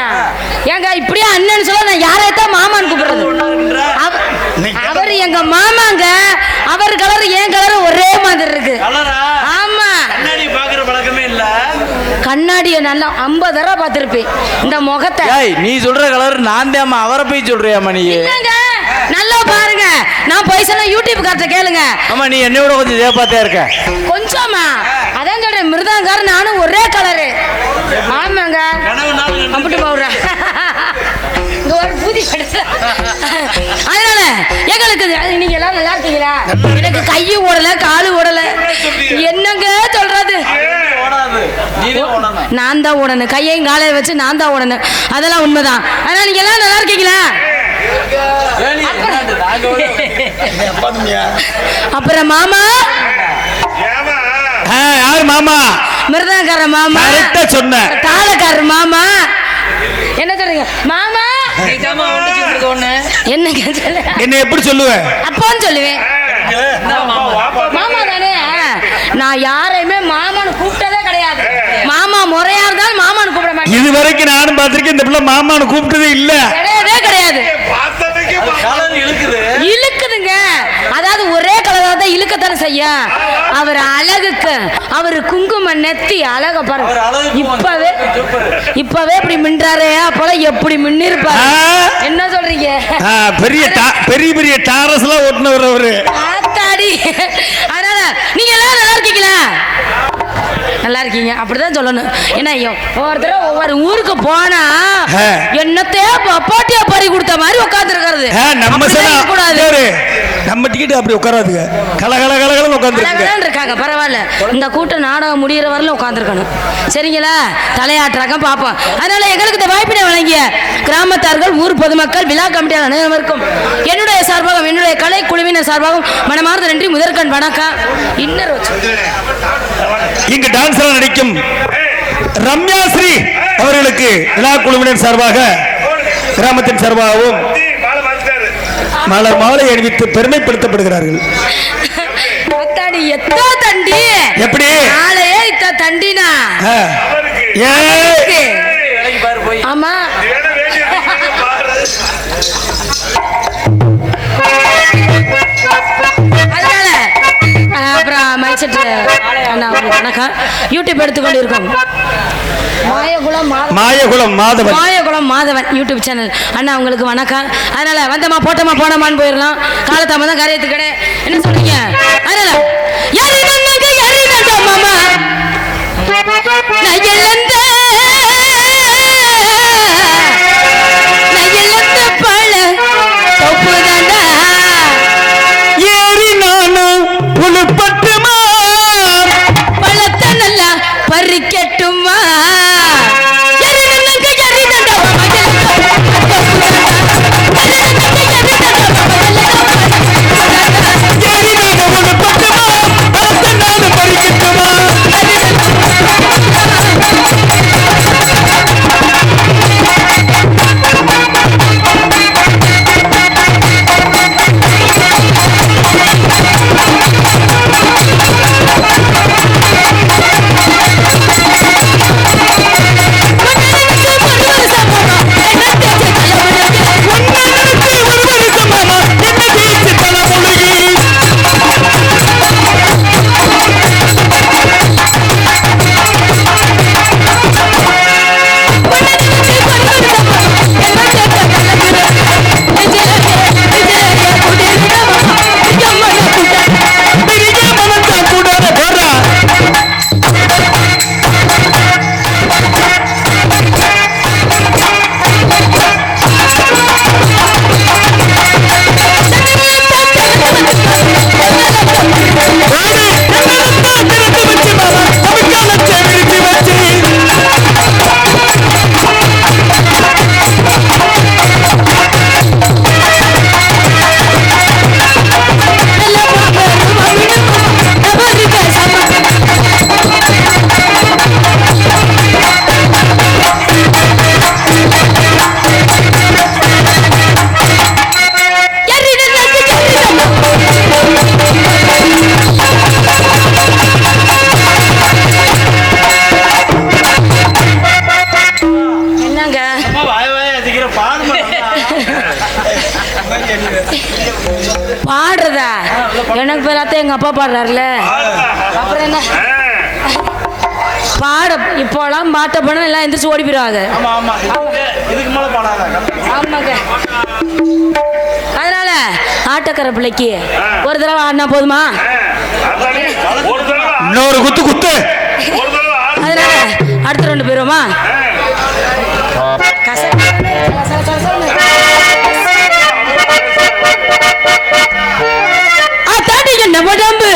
அண்ணனா? ஏங்க இப்படியே அண்ணன் சொல்ல நான் யாரைத்தான் மாமான்னு கூப்பிடுறது? அவர் எங்க மாமாங்க. அவர் கலர் என் கலர் ஒரே மாதிரி இருக்கு. ஆமா, கண்ணாடி பாக்குற பழக்கமே இல்ல. கண்ணாடிய நல்லா 50 தடவை பார்த்திருப்பேன் இந்த முகத்தை. நீ சொல்ற கலர் நான் தான். அவரை போய் சொல்றியாமா நீ? நல்லா பாருங்க, நான் போய் சொன்ன யூடியூப் கார்ட்ட கேளுங்க. ஆமா, நீ என்னை விட கொஞ்சம் சேப்பாத்தே இருக்க. கொஞ்சமா அதான் சொல்றேன், மிருதாங்கார நானும் ஒரே கலரு. ஆமாங்க, அப்படி போடுறேன். இங்க ஒரு பூதி அதனால எங்களுக்கு நீங்க எல்லாம் நல்லா இருக்கீங்களா? எனக்கு கையை ஓடல, காலு ஓடல. என்னங்க சொல்றது? நான் தான் ஓடணும், கையையும் காலையை வச்சு நான் தான் ஓடணும். அதெல்லாம் உண்மைதான். அதனால நீங்க எல்லாம் நல்லா இருக்கீங்களா? அப்புறம் மாமா யாரு மாமா? மிருதங்கார மாமா. சொன்ன தாளக்கார மாமா. என்ன சொல்றீங்க மாமா? என்ன எப்படி சொல்லுவேன்? அப்போன்னு சொல்லுவேன். மாமா தானே. நான் யாரையுமே மாமான்னு கூப்பிட்டதே கிடையாது. மாமா முறையா இருந்தாலும் மாமான்னு கூப்பிட மாட்டேன். இது வரைக்கும் நானும் பார்த்திருக்கேன். இந்த பிள்ளை மாமான்னு கூப்பிட்டதே இல்ல. கிடையவே கிடையாது. இழுக்குதுங்க. அதாவது ஒரே கலரா தான் இழுக்கத்தானே செய்ய. அவர் அழகுக்கு அவர் குங்கும நெத்தி அழக பாருங்க. இப்பவே இப்படி மின்றாரே போல எப்படி மின்னிருப்பாரு. என்ன சொல்றீங்க? பெரிய பெரிய டாரஸ்லாம் ஓட்டுனவர் அவரு. ஆத்தாடி. அதனால நீங்க எல்லாம் நல்லா இருக்கீங்களா? நல்லா இருக்கீங்க, அப்படிதான் சொல்லணும். ஏன்னா ஒவ்வொருத்தரும் ஒவ்வொரு ஊருக்கு போனா என்னத்தையே பாட்டியா பறி கொடுத்த மாதிரி உட்கார்ந்து இருக்கிறது. நம்ம டிக்கெட் அப்படி உட்காராதுங்க. கலகலகலகலன்னு உட்கார்ந்து இருக்காங்க. பரவாயில்ல, இந்த கூட்டம் நாடகம் முடிகிற வரல உட்கார்ந்துருக்கணும். சரிங்களா? தலையாட்டுறாங்க பார்ப்போம். அதனால எங்களுக்கு இந்த வாய்ப்பினை வழங்கிய கிராமத்தார்கள், ஊர் பொதுமக்கள், விழா கமிட்டியாளர் அனைவருக்கும் என்னுடைய சார்பாகவும் என்னுடைய கலை குழுவினர் சார்பாகவும் மனமார்ந்த நன்றி. முதற்கண் வணக்கம். இன்னொரு இங்கு டான்ஸ் நடிக்கும் ரம்யா ஸ்ரீ அவர்களுக்கு விழா குழுவினர் சார்பாக, கிராமத்தின் சார்பாகவும் மலர் மாலை அணிவித்து பெருமைப்படுத்தப்படுகிறார்கள். எப்படி தண்டினா? ஆமா, அப்புறம் வணக்கம். யூடியூப் எடுத்துக்கொண்டு இருக்கோம். மாயகுளம் மாதவன் யூடியூப் சேனல் அண்ணா, உங்களுக்கு வணக்கம். அதனால வந்தமா போட்டமா போனமான்னு போயிடலாம். காலத்தாமதான் காரியத்துக்கு கடை. என்ன சொல்றீங்க? அதனால மாமா பழ தொப்புதாண்டா ஏறி நானும் புழுப்பட்டுமா பழத்தை நல்லா பறிக்கட்டுமா பாடுறதா எனக்கு பேராத்த எங்க அப்பா பாடுறாருல அப்புறம் என்ன பாட இப்போலாம் பாட்ட பண்ண எல்லாம் எந்திரிச்சு ஓடி போயிடுவாங்க. ஆமாங்க. அதனால ஆட்டக்கார பிள்ளைக்கு ஒரு தடவை ஆடினா போதுமா? இன்னொரு குத்து குத்து. அதனால அடுத்த ரெண்டு போயிருவோமா? தாண்டி என்ன உடம்பு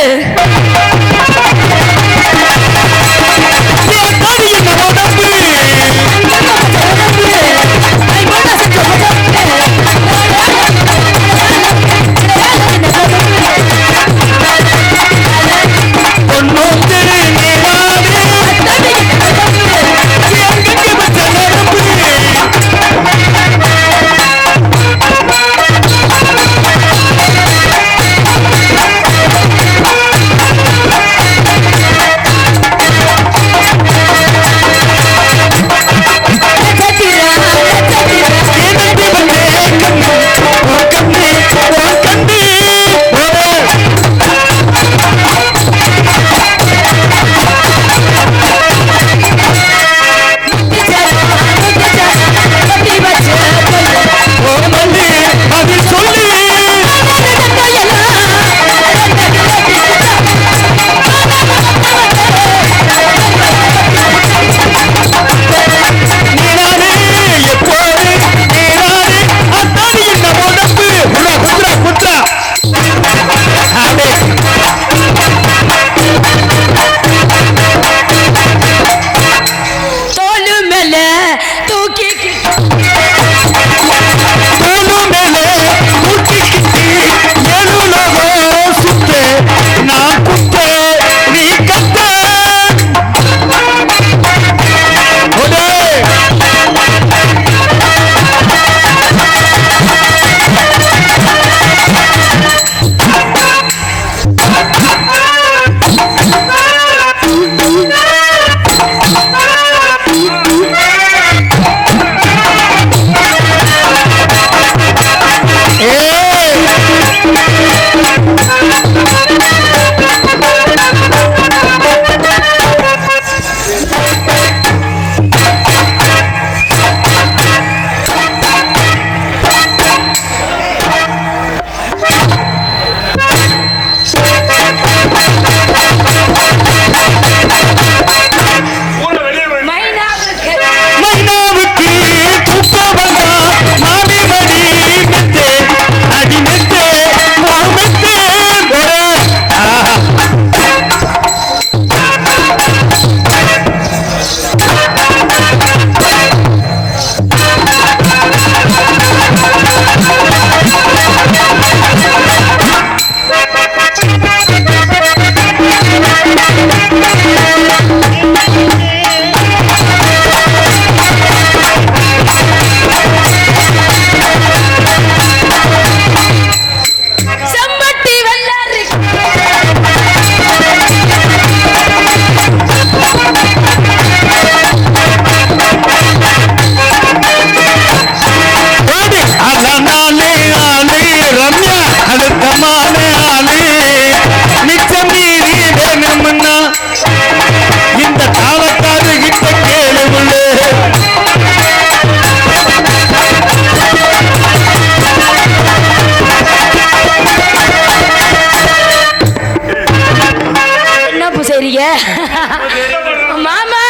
மாமா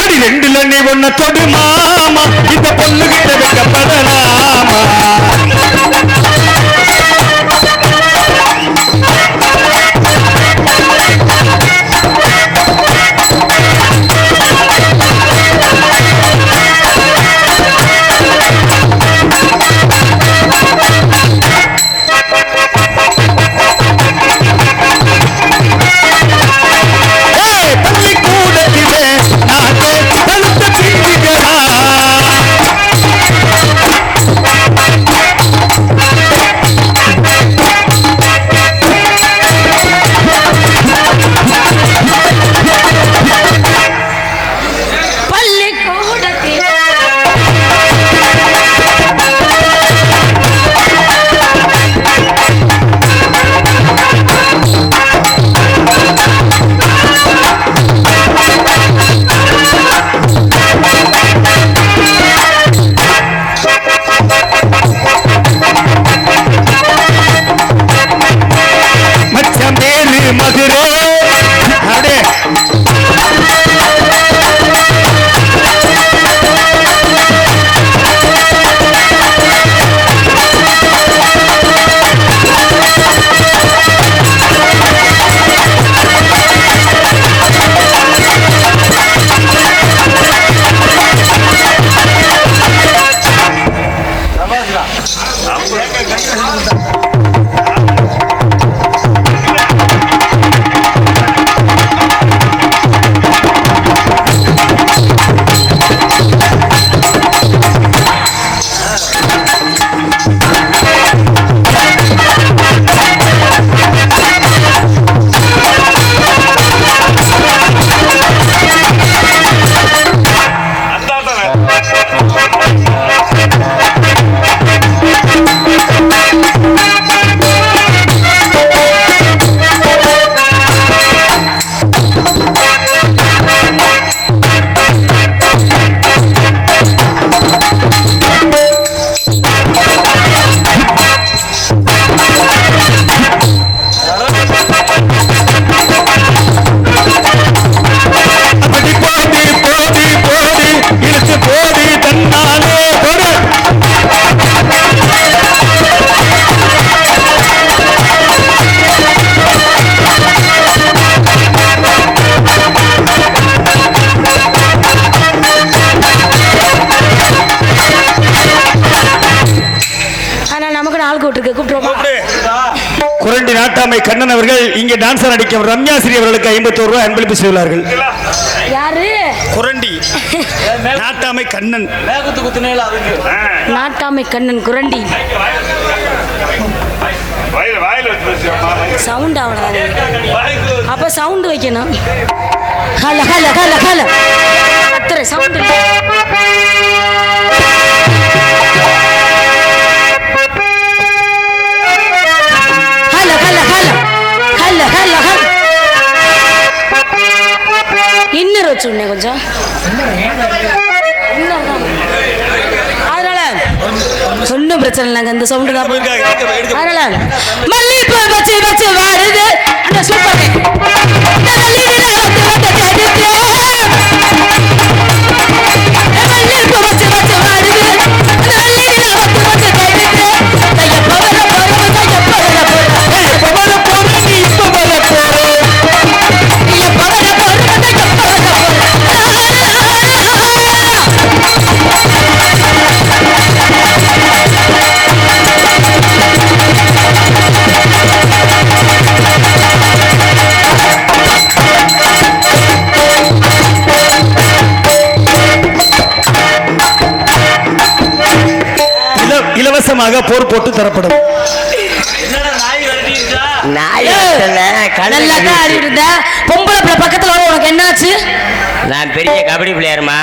அடி ரெண்டுல நீ ஒன்ன தொடு மாமா இந்த பொண்ணு கிட்ட வைக்கப்படலாமா நாட்டாமை கண்ணன் அவர்கள் இங்கே டான்ஸர் நடிக்கும் ரம்யாஸ்ரீ அவர்களுக்கு 51 ரூபாய் அன்பளிப்பு செய்துள்ளார்கள். யாரு? குரண்டி நாட்டாமை கண்ணன். நாட்டாமை கண்ணன் குரண்டி. சவுண்ட் அவ்வளோ. அப்ப சவுண்ட் வைக்கணும். ஹல ஹல ஹல ஹல அத்தரை சவுண்ட். ஹல ஹல ஹல ஹல ஹல ஹல. இன்னொரு வச்சுடனே கொஞ்சம். அதனால ஒன்றும் பிரச்சனை இல்லைங்க, இந்த சவுண்டு தான். அதனால மல்லிப்பூ வச்சு வச்சு வாடுது அந்த சூப்பர். இலவசமாக போர் போட்டு தரப்படும். பொம்பளை பக்கத்துல உனக்கு என்னாச்சு? நான் பெரிய கபடி பிளேயர்மா.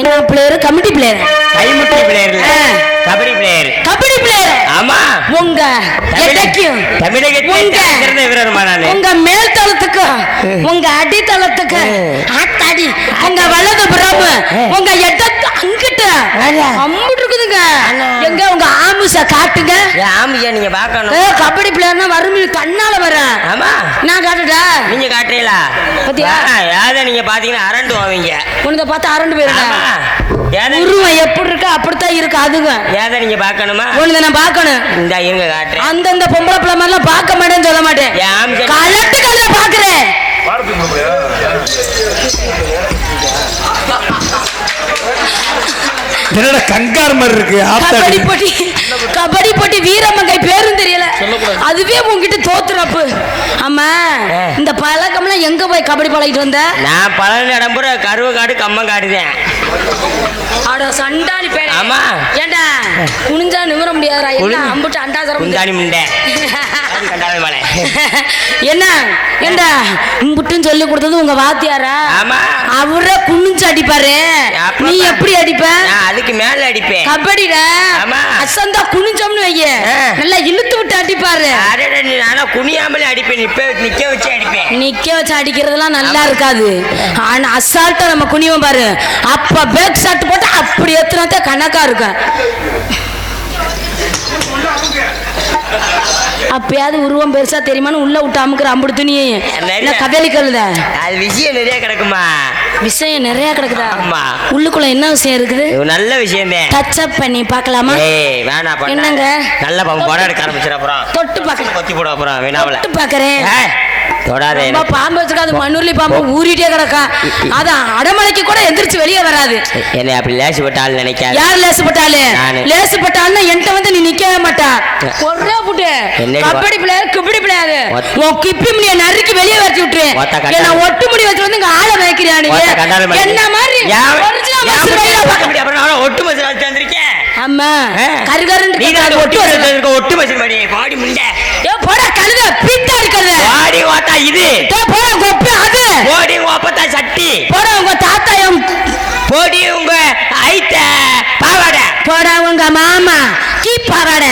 என்ன பிளேயர்? Committee player. கைமுட்டி பிளேயர் இல்ல, கபடி பிளேயர். கபடி பிளேயர்? ஆமா. உங்க எடைக்கும் தமிழகத்தை வீரர்மா நான். உங்க மேல் தளத்துக்கு உங்க அடித்தளத்துக்கு ஆத்தாடி உங்க வலது புறம் உங்க எட்டத்து அங்கிட்ட அம்பிட்டு இருக்குதுங்க. எங்க உங்க ஆமுச காட்டுங்க. ஆமுச நீங்க பார்க்கணும். கபடி பிளேயர்னா வறுமை கண்ணால வரேன். ஆமா நான் காட்டுடா. நீங்க காட்டுறீங்களா? பத்தியா யாரை நீங்க பாத்தீங்கன்னா அரண்டு வாவீங்க. உனத பார்த்து அரண்டு போயிருங்க. உருவம் எப்படி இருக்கு அப்படித்தான் இருக்கு. அதுங்க ஏதை நீங்க பார்க்கணுமா? உனத நான் பார்க்கணும். இந்த இருங்க காட்டுறேன். அந்தந்த பொம்பளை பிள்ளை மாதிரிலாம் பார்க்க மாட்டேன்னு சொல்ல மாட்டேன். கலட்டு கலந்து பாக்குறேன். என்னடா கங்கார் மாதிரி இருக்கு. கபடி போட்டி வீரமங்கை பேரும் தெரியல. அதுவே உங்ககிட்ட தோத்துறப்பு. ஆமா இந்த பழக்கம்லாம் எங்க போய் கபடி பழகிட்டு வந்த? நான் பழனி இடம்புற கருவக்காடு கம்மங்காடுதேன். அட சண்டானி பேர். ஆமா ஏண்டா குனிஞ்சா நிமிர முடியாதுடா. எல்லாம் அம்புட்டு அண்டாசரம் குந்தானி முண்டை. என்ன ஏண்டா இம்புட்டுன்னு சொல்லி கொடுத்தது உங்க வாத்தியாரா? ஆமா அவரே குனிஞ்சு அடிப்பாரு. நீ எப்படி அடிப்ப? அதுக்கு மேல அடிப்பேன். கபடிடா அசந்தா குனிஞ்சோம்னு வைய நல்லா இழுத்து விட்டு அடிப்பாரு. நானா குனியாமலே அடிப்பேன். நிக்க வச்சு அடிப்பேன். நிக்க வச்சு அடிக்கிறதுலாம் நல்லா இருக்காது. ஆனா அசால்ட்டா நம்ம குனிவோம் பாரு. அப்ப பேக் ஷாட் போட்டு அப்படி எத்தனாத்தே கணக்கா இருக்கும். அப்பயாவது உருவம் பெருசா தெரியுமான்னு உள்ள விட்டு அமுக்குற அம்புடு துணியே கதலி கழுத. அது விஷயம் நிறைய கிடக்குமா? விஷயம் நிறைய கிடக்குதா? உள்ளுக்குள்ள என்ன விஷயம் இருக்குது? நல்ல விஷயம் டச் அப் பண்ணி பார்க்கலாமா? வேணாம். என்னங்க நல்ல படம் எடுக்க ஆரம்பிச்சிட அப்புறம் தொட்டு பார்க்க கொத்தி போட அப்புறம் வேணாவல தொட்டு பார்க்கறேன். தொடாதே. பாம்பு வச்சுக்காது மண்ணூர்லி பாம்பு ஊறிட்டே கிடக்கா. அதான் அடமலைக்கு கூட எந்திரிச்சு வெளியே வராது. என்ன அப்படி லேசுப்பட்டாலும் நினைக்காது. யார் லேசுப்பட்டாலே? லேசுப்பட்டாலும் என்கிட்ட வந்து நீ நிக்கவே மாட்டா. ஒரே புட்டு கபடி பிளேயர் கபடி பிளேயர் உன் கிப்பி முடிய நறுக்கி வெளியே வச்சு விட்டுரு. என்ன ஒட்டு முடி வச்சு வந்து இங்க ஆளை வைக்கிறானு என்ன மாதிரி ஒட்டு மசி வச்சு வந்திருக்கேன். ஆமா கருகருன்னு ஒட்டு மசி மணி பாடி முண்டை போடா கழுத பிட்டாடி கழுத பாடி ஓட்டா இது போடா கொப்பி அது போடி ஓப்பத்தா சட்டி போடா உங்க தாத்தாயம் போடி உங்க ஐட்ட பாவாட போடா உங்க மாமா கீ பாவாட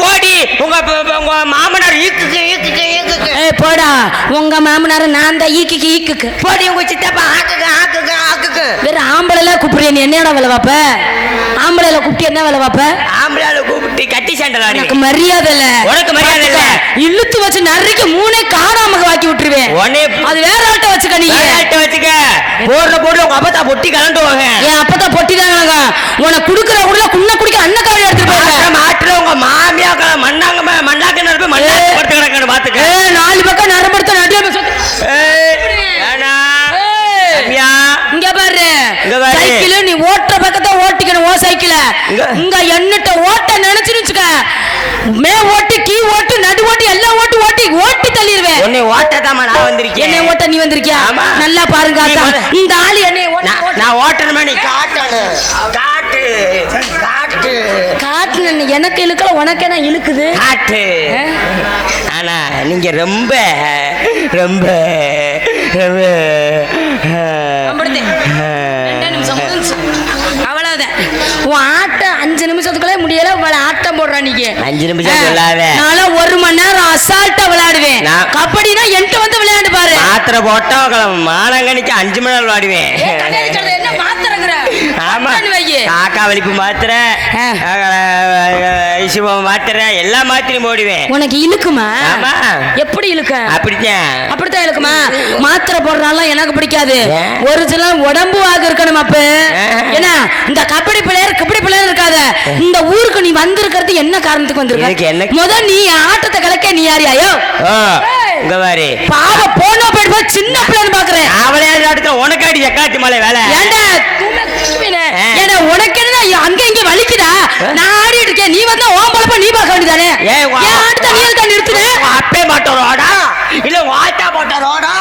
போடி உங்க மாமனார் ஈக்குக்கு ஈக்குக்கு ஈக்குக்கு போடா உங்க மாமனார் நான் தான் ஈக்குக்கு ஈக்குக்கு போடி உங்க சித்தப்பா ஆக்குக்கு ஆக்குக்கு ஆக்குக்கு. வேற ஆம்பளைல கூப்பிடுறேன் நீ என்னடா வேலை பாப்ப? ஆம்பளைல கூப்பிட்டு என்ன வேலை பாப்ப? ஆம்பளைல கூப்பிட்டு கட்டி சண்டை ஆடி. எனக்கு மரியாதை இல்ல. உனக்கு மரியாதை இல்ல. இழுத்து வச்சு நறுக்கு மூணே காடாம வாக்கி விட்டுருவேன். அது வேற ஆள்கிட்ட வச்சுக்க. நீ ஆள்கிட்ட வச்சுக்க. போடுற உங்க அப்பத்தா பொட்டி கலந்துவாங்க. என் அப்பத்தா பொட்டி தாங்க. உனக்கு குடுக்குற உள்ள குன்ன குடிக்க அன்னக்காரி எடுத்துட்டு போங்க. மாட்டுற உங்க மாமியா மண்ணாங்க மண்ணாக்க நரம்பு மண்ணாக்க படுத்து கிடக்கணும் பாத்துக்க. 4 பக்கம் நரம்படுத்த நடுவே இங்க பாரு சைக்கிள் நீ ஓட்டுற பக்கத்தை ஓட்டிக்கணும். ஓ சைக்கிள இங்க என்னட்ட ஓட்ட நினைச்சுக்க மே ஓட்டு கீ ஓட்டு நடு ஓட்டு எல்லா ஓட்டு ஓட்டி தள்ளிடுவேன். உன்னை ஓட்டதாமா நான் வந்திருக்கேன். என்னை ஓட்ட நீ வந்திருக்கியா? ஆமா. நல்லா பாருங்க இந்த ஆளு என்னை நான் ஓட்டணுமா நீ காட்டணும். காட்டு காட்டு காட்டு எனக்கு இழுக்கல உனக்கு என்ன இழுக்குது காட்டு. ஆனா நீங்க ரொம்ப ரொம்ப ரொம்ப அவ்வளவுதான். உன் ஆட்டம் 5 நிமிஷத்துக்குள்ளே முடியல. ஆட்டம் போடுற நீங்க 5 நிமிஷம் சொல்லாத. நான் 1 மணி நேரம் அசால்ட்டா விளையாடுவேன். கபடினா என்கிட்ட வந்து விளையாண்டு பாரு. மாத்திரை போட்டா மானங்கணிக்கு 5 மணி நேரம் விளையாடுவேன். என்ன மாத்திரங்கிற? ஆமா காக்கா வலிப்பு மாத்திரை மாத்திரை எல்லா மாத்திரையும் போடுவேன். உனக்கு இழுக்குமா? ஆமா. எப்படி இழுக்க? அப்படித்தான் இழுக்குமா? மாத்திரை போடுறாலாம் எனக்கு பிடிக்காது. ஒரு சில உடம்பு வாக இருக்கணும். அப்ப ஏன்னா இந்த கபடி பிளேயர் இருக்காத இந்த ஊருக்கு நீ வந்திருக்கிறது என்ன காரணத்துக்கு வந்திருக்க? முதல் நீ ஆட்டத்தை கலக்க நீ யாரியாயோ பாவ போன போயிட்டு சின்ன பிள்ளைன்னு பாக்குறேன். உனக்கு அடி எக்காட்டு மலை வேலை ஏன்னா உனக்கு என்ன அங்க இங்க வலிக்குதா? நான் ஆடிட்டு இருக்கேன். நீ வந்தா ஓம் பழப்ப நீ பார்க்க வேண்டியதானே? ஆட்டத்தை நீ தான் நிறுத்துன. அப்பே மாட்டோரோடா இல்ல வாட்டா போட்டோரோடா?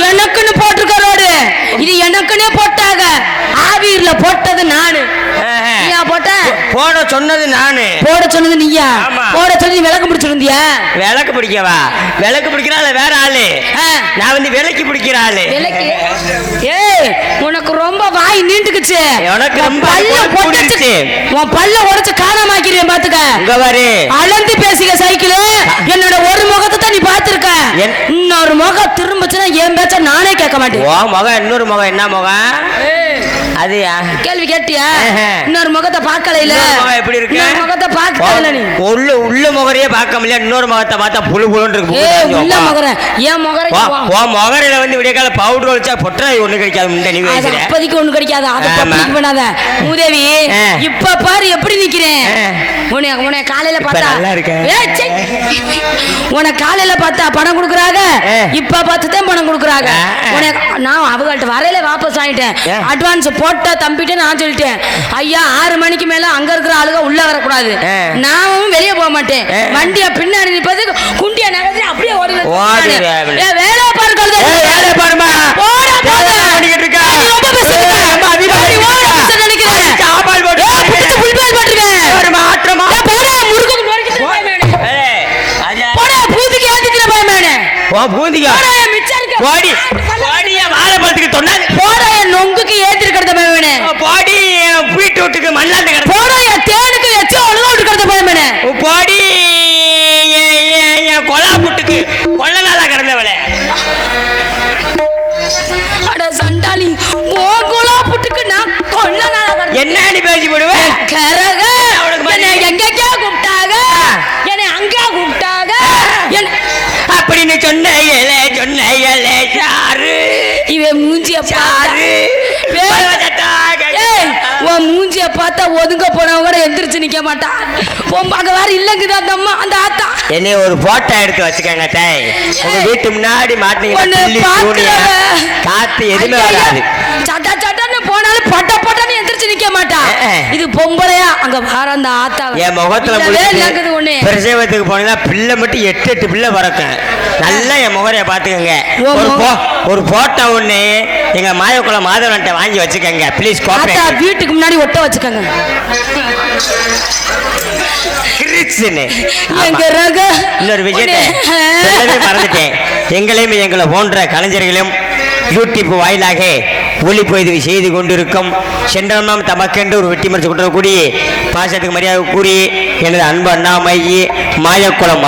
எனக்குன்னு போட்டிருக்க ரோடு இது எனக்குன்னே போட்டாங்க. ஆவியில போட்டது நானு. போட்ட போட சொன்னது நானு. போட சொன்னது நீயா? போட சொல்லி விளக்கு பிடிச்சிருந்தியா? விளக்கு பிடிக்கவா? விளக்கு பிடிக்கிறாள் வேற ஆளு. நான் வந்து விளக்கு பிடிக்கிற ஆளு. உனக்கு ரொம்ப வாய் நீண்டுக்குச்சு. உனக்கு ரொம்ப உன் பல்ல உடைச்சு காணாமாக்கிறேன் பாத்துக்க. அளந்து பேசிக்க சைக்கிள். என்னோட ஒரு முகத்தை தான் நீ பாத்துருக்க. இன்னொரு முகம் திரும்பிச்சுன்னா என் பேச்ச நானே கேட்க மாட்டேன். முகம் இன்னொரு முகம் என்ன முகம் அது? கேள்வி கேட்டியா? இன்னொரு முகத்தை பார்க்கல. இல்ல எப்படி இருக்கு? முகத்தை பார்க்கல. நீ உள்ள முகரையே பார்க்க முடியல. இன்னொரு முகத்தை பார்த்தா புழு புழுன்னு இருக்கு. உள்ள முகரை ஏன் முகரை முகரையில வந்து விடிய கால பவுடர் வச்சா பொட்டா ஒண்ணு கிடைக்காது. நீ அப்போதைக்கு ஒண்ணு கிடைக்காது. அதை பப்ளிக் பண்ணாத மூதேவி. இப்ப பாரு எப்படி நிக்கிறேன். உன்னை காலையில பார்த்தா நல்லா இருக்க. உனக்கு காலையில பார்த்தா பணம் கொடுக்குறாங்க. இப்ப பார்த்துதான் பணம் கொடுக்குறாங்க. நான் அவங்கள்ட்ட வரையில வாபஸ் ஆயிட்டேன். அட்வான்ஸ் போட்ட தம்பிட்டு நான் சொல்லிட்டேன். ஐயா 6 மணிக்கு மேல அங்க இருக்கிற ஆளுங்க உள்ள வரக்கூடாது. நானும் வெளியே போக மாட்டேன். வண்டிய பின்னாடி நிப்பது குண்டிய நகர்த்தி அப்படியே ஓடி வேலை பாருங்க. வேலை பாருமா நொங்குக்கு ஏத்திருக்கிறது பயமேனே. பாடி பீட்ரூட்டுக்கு மண்ணாந்து போட தேனுக்கு எச்சோ ஒழுங்கு கிடந்த பயமேனே. பாடி கொலா புட்டுக்கு கொள்ள நாளா கிடந்தவளே. அட சண்டாளி ஓ கொலா புட்டுக்கு நான் கொள்ள நாளா என்ன நீ பேசி போடுவேன்? கரக எங்கெங்க கூப்பிட்டாங்க. என்னை அங்க கூப்பிட்டாங்க. அப்படின்னு சொன்ன சாரு இவன் மூஞ்சிய பாரு. உன் மூஞ்சிய பார்த்தா ஒதுங்க போனவங்க கூட எந்திரிச்சு நிக்க மாட்டா. பொம்பாங்க வேற இல்லங்குது அந்த அம்மா அந்த ஆத்தா. என்னை ஒரு போட்டோ எடுத்து வச்சுக்கங்க தாய். உங்க வீட்டு முன்னாடி மாட்டீங்க காத்து எதுவுமே வராது. சட்டா சட்டான்னு போனாலும் பட்ட பட்டான்னு எந்திரிச்சு நிக்க மாட்டா. இது பொம்பளையா அங்க வர அந்த ஆத்தா. என் முகத்துல பிரசவத்துக்கு போனா பிள்ளை மட்டும் 8 பிள்ளை பறக்கும். நல்லா என் முகரைய பாத்துக்கங்க. ஒரு போட்டோ ஒண்ணு எங்க மாயக்குளம் மாதவன்ட்ட வாங்கி வச்சுக்கங்க ப்ளீஸ். வீட்டுக்கு முன்னாடி ஒட்ட வச்சுக்கங்க. இன்னொரு விஷயத்தை மறந்துட்டேன். எங்களையும் எங்களை போன்ற கலைஞர்களும் யூடியூப் வாயிலாக ஒளிப்பதிவு செய்து கொண்டிருக்கும் சென்றனம் தமக்கென்று ஒரு வெட்டி மறைச்சு கொண்டிருக்கக்கூடிய பாசத்துக்கு மரியாதை கூறி எனது அன்பு அண்ணாமையே மாயக்குளம்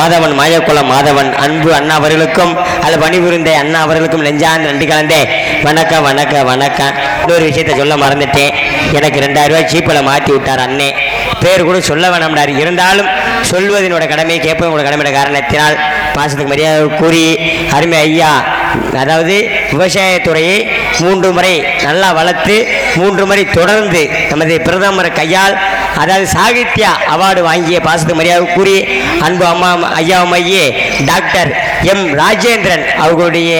மாதவன் அன்பு அண்ணா அவர்களுக்கும் அது பணிபுரிந்த அண்ணா அவர்களுக்கும் நெஞ்சான் நன்றி கலந்தே வணக்கம். இன்னொரு விஷயத்தை சொல்ல மறந்துட்டேன். எனக்கு 2000 ரூபாய் சீப்பில் மாற்றி விட்டார் அண்ணே. பேர் கூட சொல்ல வேணாம்னார். இருந்தாலும் சொல்வதனோட கடமை கேட்பதனோட கடமையோட காரணத்தினால் பாசத்துக்கு மரியாதை கூறி அருமை ஐயா அதாவது விவசாயத்துறையை 3 முறை நல்லா வளர்த்து 3 முறை தொடர்ந்து நமது பிரதமர் கையால் அதாவது சாகித்யா அவார்டு வாங்கிய பாசத்துக்கு மரியாதை கூறி அன்பு அம்மா ஐயாவையே டாக்டர் எம் ராஜேந்திரன் அவர்களுடைய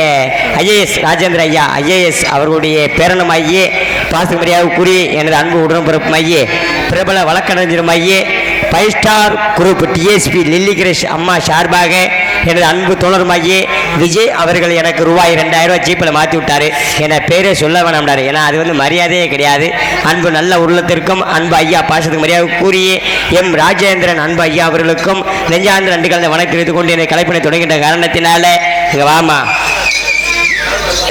ஐஏஎஸ் ராஜேந்திர ஐயா ஐஏஎஸ் அவர்களுடைய பேரனமாகியே பாசமரியாக கூறி எனது அன்பு உடன்பிறப்பு மையே பிரபல வழக்கறிஞர் மையே 5 star group DSP Lilly Grace அம்மா சார்பாக எனது அன்பு தோழர் மையே விஜய் அவர்கள் எனக்கு ரூபாய் 2000 ஜீப்பில் மாற்றி விட்டார். என பேரே சொல்ல வேணாம்னாரு. ஏன்னா அது வந்து மரியாதையே கிடையாது. அன்பு நல்ல உள்ளத்திற்கும் அன்பு ஐயா பாசத்துக்கு மரியாதை கூறிய எம் ராஜேந்திரன் அன்பு ஐயா அவர்களுக்கும் நெஞ்சார்ந்த நன்றி கலந்த வணக்கம் தெரிவித்துக் கொண்டு என்னை கலைப்பினை தொடங்கிட்ட காரணத்தினால இங்க வாமா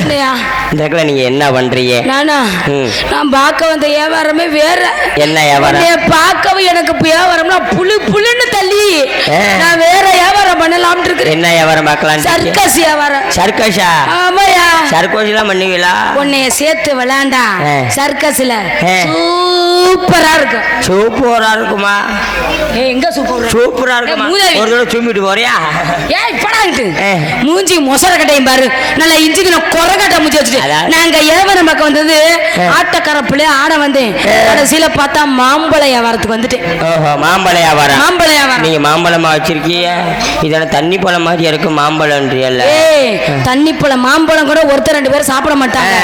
இல்லையா இந்த இடத்துல நீங்க என்ன பண்றீங்க? நானா நான் பார்க்க வந்த வியாபாரமே வேற. என்ன வியாபாரம்? பார்க்கவும் எனக்கு வியாபாரம்னா புழு புழுன்னு தள்ளி நான் வேற வியாபாரம் பண்ணலாம்னு இருக்கேன். என்ன வியாபாரம் பார்க்கலாம்? சர்க்கஸ் வியாபாரம். சர்க்கஸா? ஆமாயா. சர்க்கஸ்லாம் பண்ணுவீங்களா? உன்னைய சேர்த்து விளையாண்டா சர்க்கஸ்ல சூப்பரா இருக்கும். சூப்பரா இருக்குமா? எங்க சூப்பரா இருக்குமா? ஒரு தடவை சும்மிட்டு போறியா? ஏன் இப்படாங்கிட்டு மூஞ்சி மொசர கட்டையும் பாரு. நல்லா இஞ்சிக்கு நான் கொரகட்ட மூஞ்சி வச்சுட்டு நாங்க வியாபாரம் பக்கம் வந்தது ஆட்டக்கார பிள்ளை ஆட வந்தேன். கடைசியில பார்த்தா மாம்பழ வியாபாரத்துக்கு வந்துட்டேன். ஓஹோ மாம்பழ வியாபாரம். மாம்பழ வியாபாரம். நீங்க மாம்பழமா வச்சிருக்கீங்க? இதெல்லாம் தண்ணி பழம் மாதிரி இருக்கு மாம்பழம்ன்றீல்ல? தண்ணி பழம் மாம்பழம் கூட ஒருத்தர் 2 பேர் சாப்பிட மாட்டாங்க.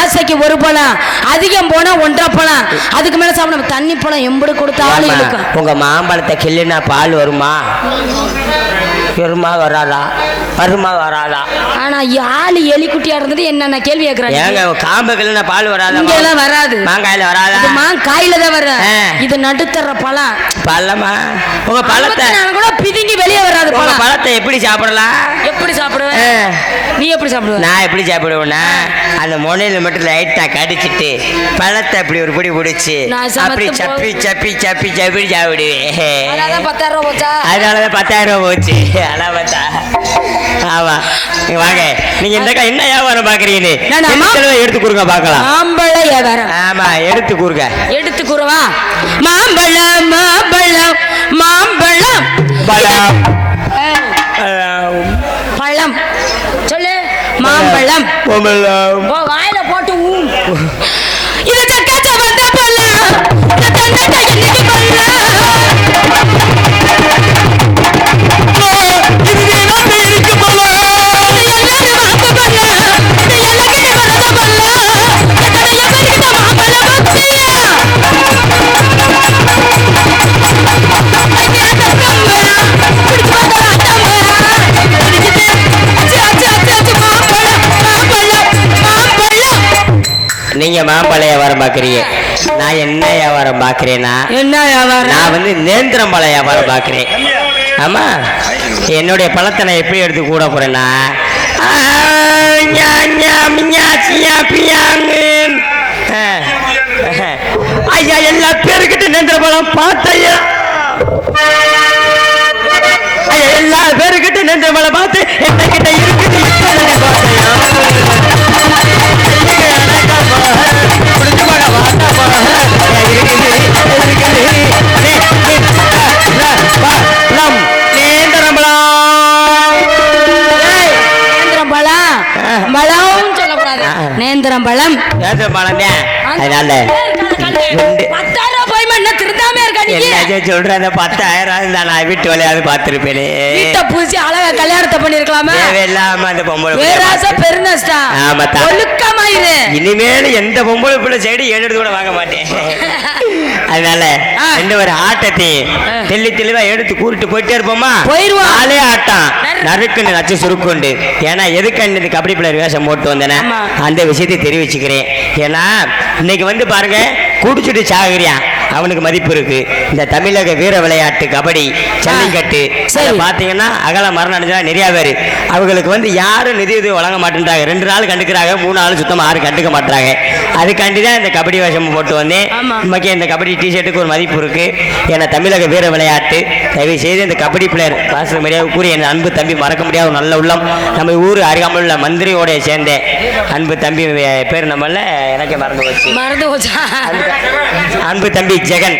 ஆசைக்கு ஒரு பழம் அதிகம் போனா 1.5 பழம் அதுக்கு மேல சாப்பிட. தண்ணி பழம் எம்படி கொடுத்தாலும் இருக்கும். உங்க மாம்பழத்தை கிள்ளுனா பால் வருமா? வருமா வராதா? வருமா வராதா? ஆனா ஆளு எலிக்குட்டியா இருந்தது என்னென்ன கேள்வி கேட்கறாங்க. ஏங்க காம்புகள்னா பால் வராதா? இங்கெல்லாம் வராது. மாங்காயில வராதா? இது மாங்காயில தான் வரும். இது நடுத்தர பழம். பழமா? உங்க பழத்தை நான் கூட பிதுங்கி வெளியே வராது. உங்க பழத்தை எப்படி சாப்பிடலாம்? எப்படி சாப்பிடுவேன்? நீ எப்படி சாப்பிடுவ? நான் எப்படி சாப்பிடுவேன்னா அந்த முனையில மட்டும் லைட்டா கடிச்சிட்டு பழத்தை அப்படி ஒரு பிடி பிடிச்சி அப்படி சப்பி சப்பி சப்பி சப்பி சாப்பிடுவேன். அதனாலதான் 10,000 ரூபா போச்சா? அதனாலதான் 10,000 ரூபா போச்சு. அதான் பார்த்தா. ஆமா வாங்க நீங்க இந்த என்ன வியாபாரம் பாக்குறீங்க? எடுத்து கூறுங்க பார்க்கலாம். மாம்பழ வியாபாரம். ஆமா எடுத்து கூறுங்க. எடுத்து கூறவா? மாம்பழம் மாம்பழம் மாம்பழம் பழம் பழம் சொல்லு. மாம்பழம் வாயில போட்டு இது சக்காச்ச வந்த பழம் இன்னைக்கு பழம் நீங்க மாம்பழ வியாபாரம் பாக்குறீங்க. நான் என்ன வியாபாரம் பாக்குறேன்னா என்ன வியாபாரம்? நான் வந்து நேந்திரம் பழ வியாபாரம் பாக்குறேன். ஆமா என்னுடைய பழத்தை நான் எப்படி எடுத்து கூட போறேன்னா ஐயா எல்லா பேருக்கிட்ட நேந்திர பழம் பார்த்தையா? ஐயா எல்லா பேருக்கிட்ட நேந்திர பழம் பார்த்து என்ன கிட்ட இருக்குது நேந்திரம் பழம். நேந்திரம் பழம் அதனால 10,000 ரூபாய் என்ன திருந்தாமே இருக்காங்க சொல்ற. அந்த 10,000 தான் நான் வீட்டு விளையாடு பார்த்திருப்பேனே. வீட்டை பூசி அழகா கல்யாணத்தை பண்ணிருக்கலாமா? இல்லாம அந்த பொம்பளை பேராசை பெருநஷ்டம். ஆமா ஒழுக்கமாயிரு. இனிமேல் எந்த பொம்பளை பிள்ளை சைடு எடுத்து கூட வாங்க மாட்டேன். அதனால எந்த ஒரு ஆட்டத்தை தெளிவா எடுத்து கூட்டிட்டு போயிட்டே இருப்போமா? போயிருவோம். ஆளே ஆட்டம் நறுக்குன்னு நச்சு சுருக்குண்டு. ஏன்னா எதுக்கு இந்த கபடி பிள்ளையர் வேஷம் போட்டு வந்தேன்னா அந்த விஷயத்தை தெரிவிச்சுக்கிறேன். ஏன்னா இன்னைக்கு வந்து பாருங்க குடிச்சுட்டு சாகுறியான் அவனுக்கு மதிப்பு இருக்கு. இந்த தமிழக வீர விளையாட்டு கபடி ஜல்லிக்கட்டு பாத்தீங்கன்னா அகல மரணம் அடைஞ்சா நிறைய பேர் அவங்களுக்கு வந்து யாரும் நிதி உதவி வழங்க மாட்டேன்றாங்க. 2 நாள் கண்டுக்கிறாங்க, 3 நாள் சுத்தமா யாரும் கண்டுக்க மாட்டாங்க. அதுக்காண்டிதான் இந்த கபடி வேஷம் போட்டு வந்தேன். நமக்கு இந்த கபடி டிஷர்ட்டுக்கு ஒரு மதிப்பு இருக்கு. ஏன்னா தமிழக வீர விளையாட்டு தயவு செய்து இந்த கபடி பிளேயர் வாசல் மரியாதை கூறி என் அன்பு தம்பி மறக்க முடியாத ஒரு நல்ல உள்ளம் நம்ம ஊர் அருகாமல் உள்ள மந்திரியோட சேர்ந்த அன்பு தம்பி பேர் நம்மள எனக்கு மறந்து போச்சு. அன்பு தம்பி ஜெகன்.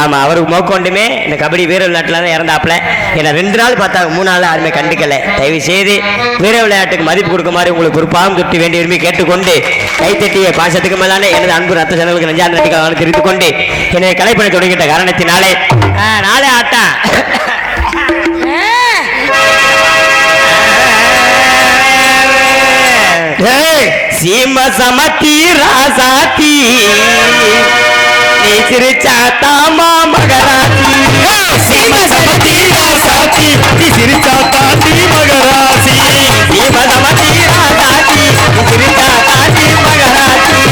ஆமா அவருக்கு மோக்கொண்டுமே இந்த கபடி வீர விளையாட்டுல தான் இறந்தாப்புல. ஏன்னா 2 நாள் பார்த்தா 3 நாள் யாருமே கண்டுக்கல. தயவு செய்து வீர விளையாட்டுக்கு மதிப்பு கொடுக்குமாறு உங்களுக்கு ஒரு பாவம் தொட்டு வேண்டி விரும்பி கேட்டுக்கொண்டு கைத்தட்டிய பாசத்துக்கு மேலான எனது அன்பு ரத்த செலவுக்கு நெஞ்சார்ந்த நன்றிகளை தெரிவித்துக் கொண்டு என்னை கலைப்பணி தொடங்கிட்ட காரணத்தினாலே நாளே ஆட்டா சீம சமத்தி ராசாத்தி நீ சிரிச்சாத்தாமா மகராசி சீம சமத்தி ராசாத்தி நீ சிரிச்சாத்தாண்டி மகராசி சீம சமத்தி ராசாத்தி நீ சிரிச்சாத்தாண்டி மகராசி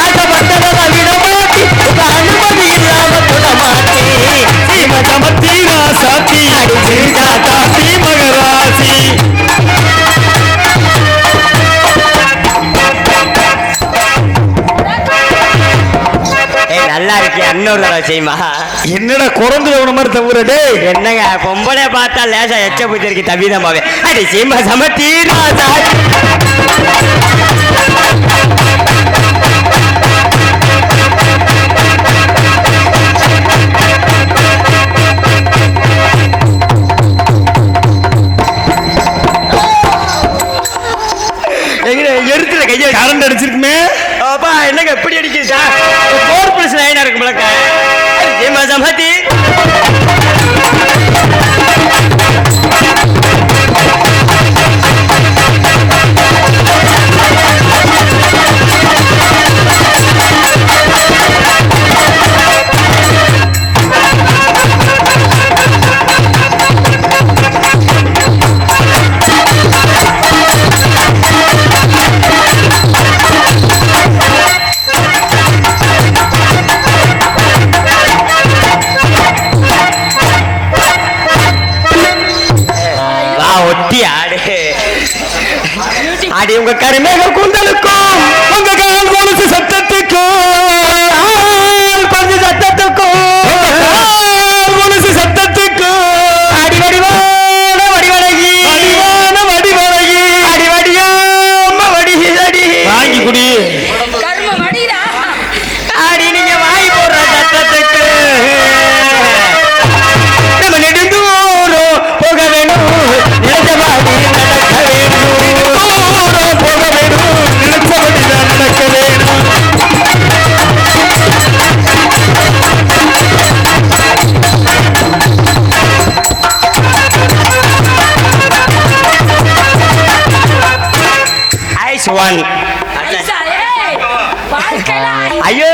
ஆசைப்பட்டதை விட மாட்டி உங்க அனுமதி இல்லாம தொட மாட்டே சீம சமத்தி ராசாத்தி நீ சிரிச்சாத்தாண்டி மகராசி நல்லா இருக்கே இன்னொரு தடவை செய்யுமா என்னடா குறந்து உன மாதிரி தவிரடே என்னங்க பொம்பளை பார்த்தா லேசா எச்ச பூத்திருக்கு தவிதமாவே அடி சீமா சமத்தி ராசாத்தி எடுத்துல கையை கரண்ட் அடிச்சிருக்குமே அப்பா என்னங்க எப்படி அடிக்குது போர் பிளஸ் லைனா இருக்கு முழக்க சீமா சமத்தி ஒட்டி ஆடு ஆடி உங்க கருமேக கூந்தலுக்கும் உங்க கால் கொலுசு சத்தத்துக்கும் கொஞ்சம் சத்தத்துக்கும் கொலுசு சத்தத்துக்கும் அடிவடிவான வடிவழகி அடிவான வடிவழகி அடிவடியாம வடிதடி வாங்கி குடி கர்ம மடிடா ஆடி நீங்க வாய் போடுற சத்தத்துக்கு நம்ம நெடுந்தூரம் போக வேணும் நினைச்சபாடி நடக்க வேணும் தூரம் போக வேணும் நினைச்சபடிதான் நடக்க வேணும் ஐஸ் ஒன் ஐசா, ஏய், வாழ்க்கையில ஐயோ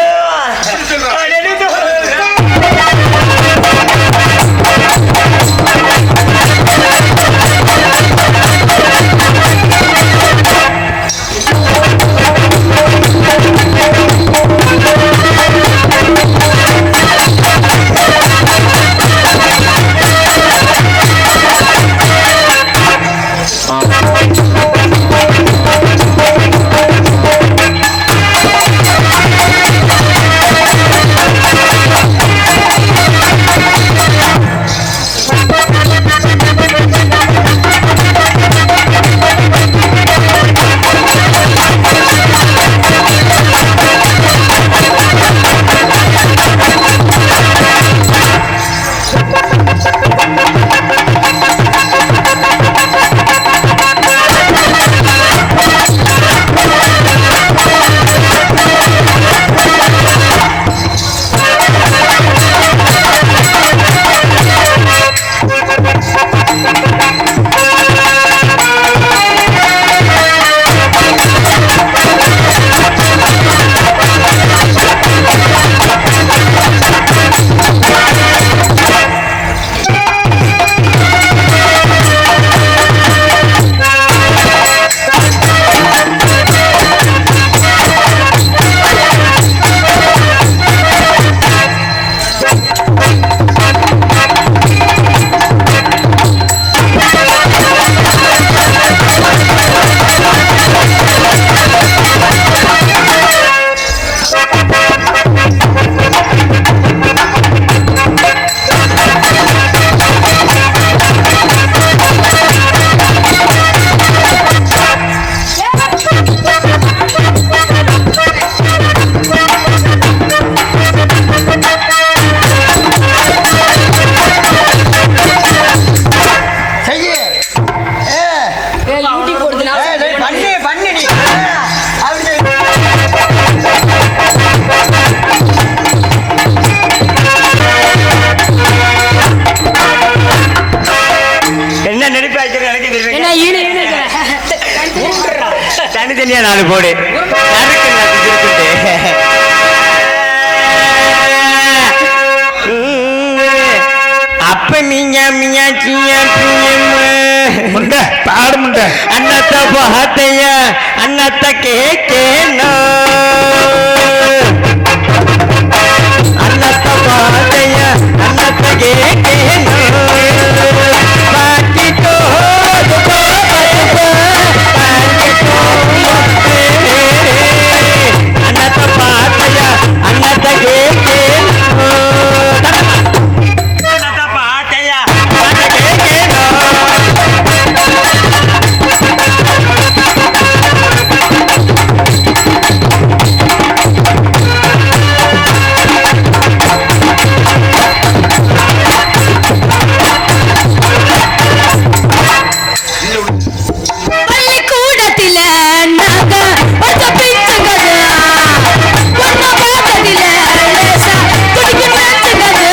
உரிமையா 4 போடு. நறுக்கு நறுக்கு. அப்ப நீங்க முண்டை பாடு முண்டை. அண்ணத்த பார்த்தைய அண்ணத்த கேக்கேனோ அண்ணத்த பார்த்தைய அண்ணத்த கேக்கேனோ பாக்கிட்டோ அண்ணத்த பார்த்தைய அண்ணத்த கேக்கேனோ அண்ணத்த பார்த்தைய அண்ணத்த கேக்கேனோ பள்ளிக்கூடத்தில நாங்க ஒரு பிச்சைங்கது ஒன்ன பார்த்ததில லேசா துடிக்க மாட்டுங்கது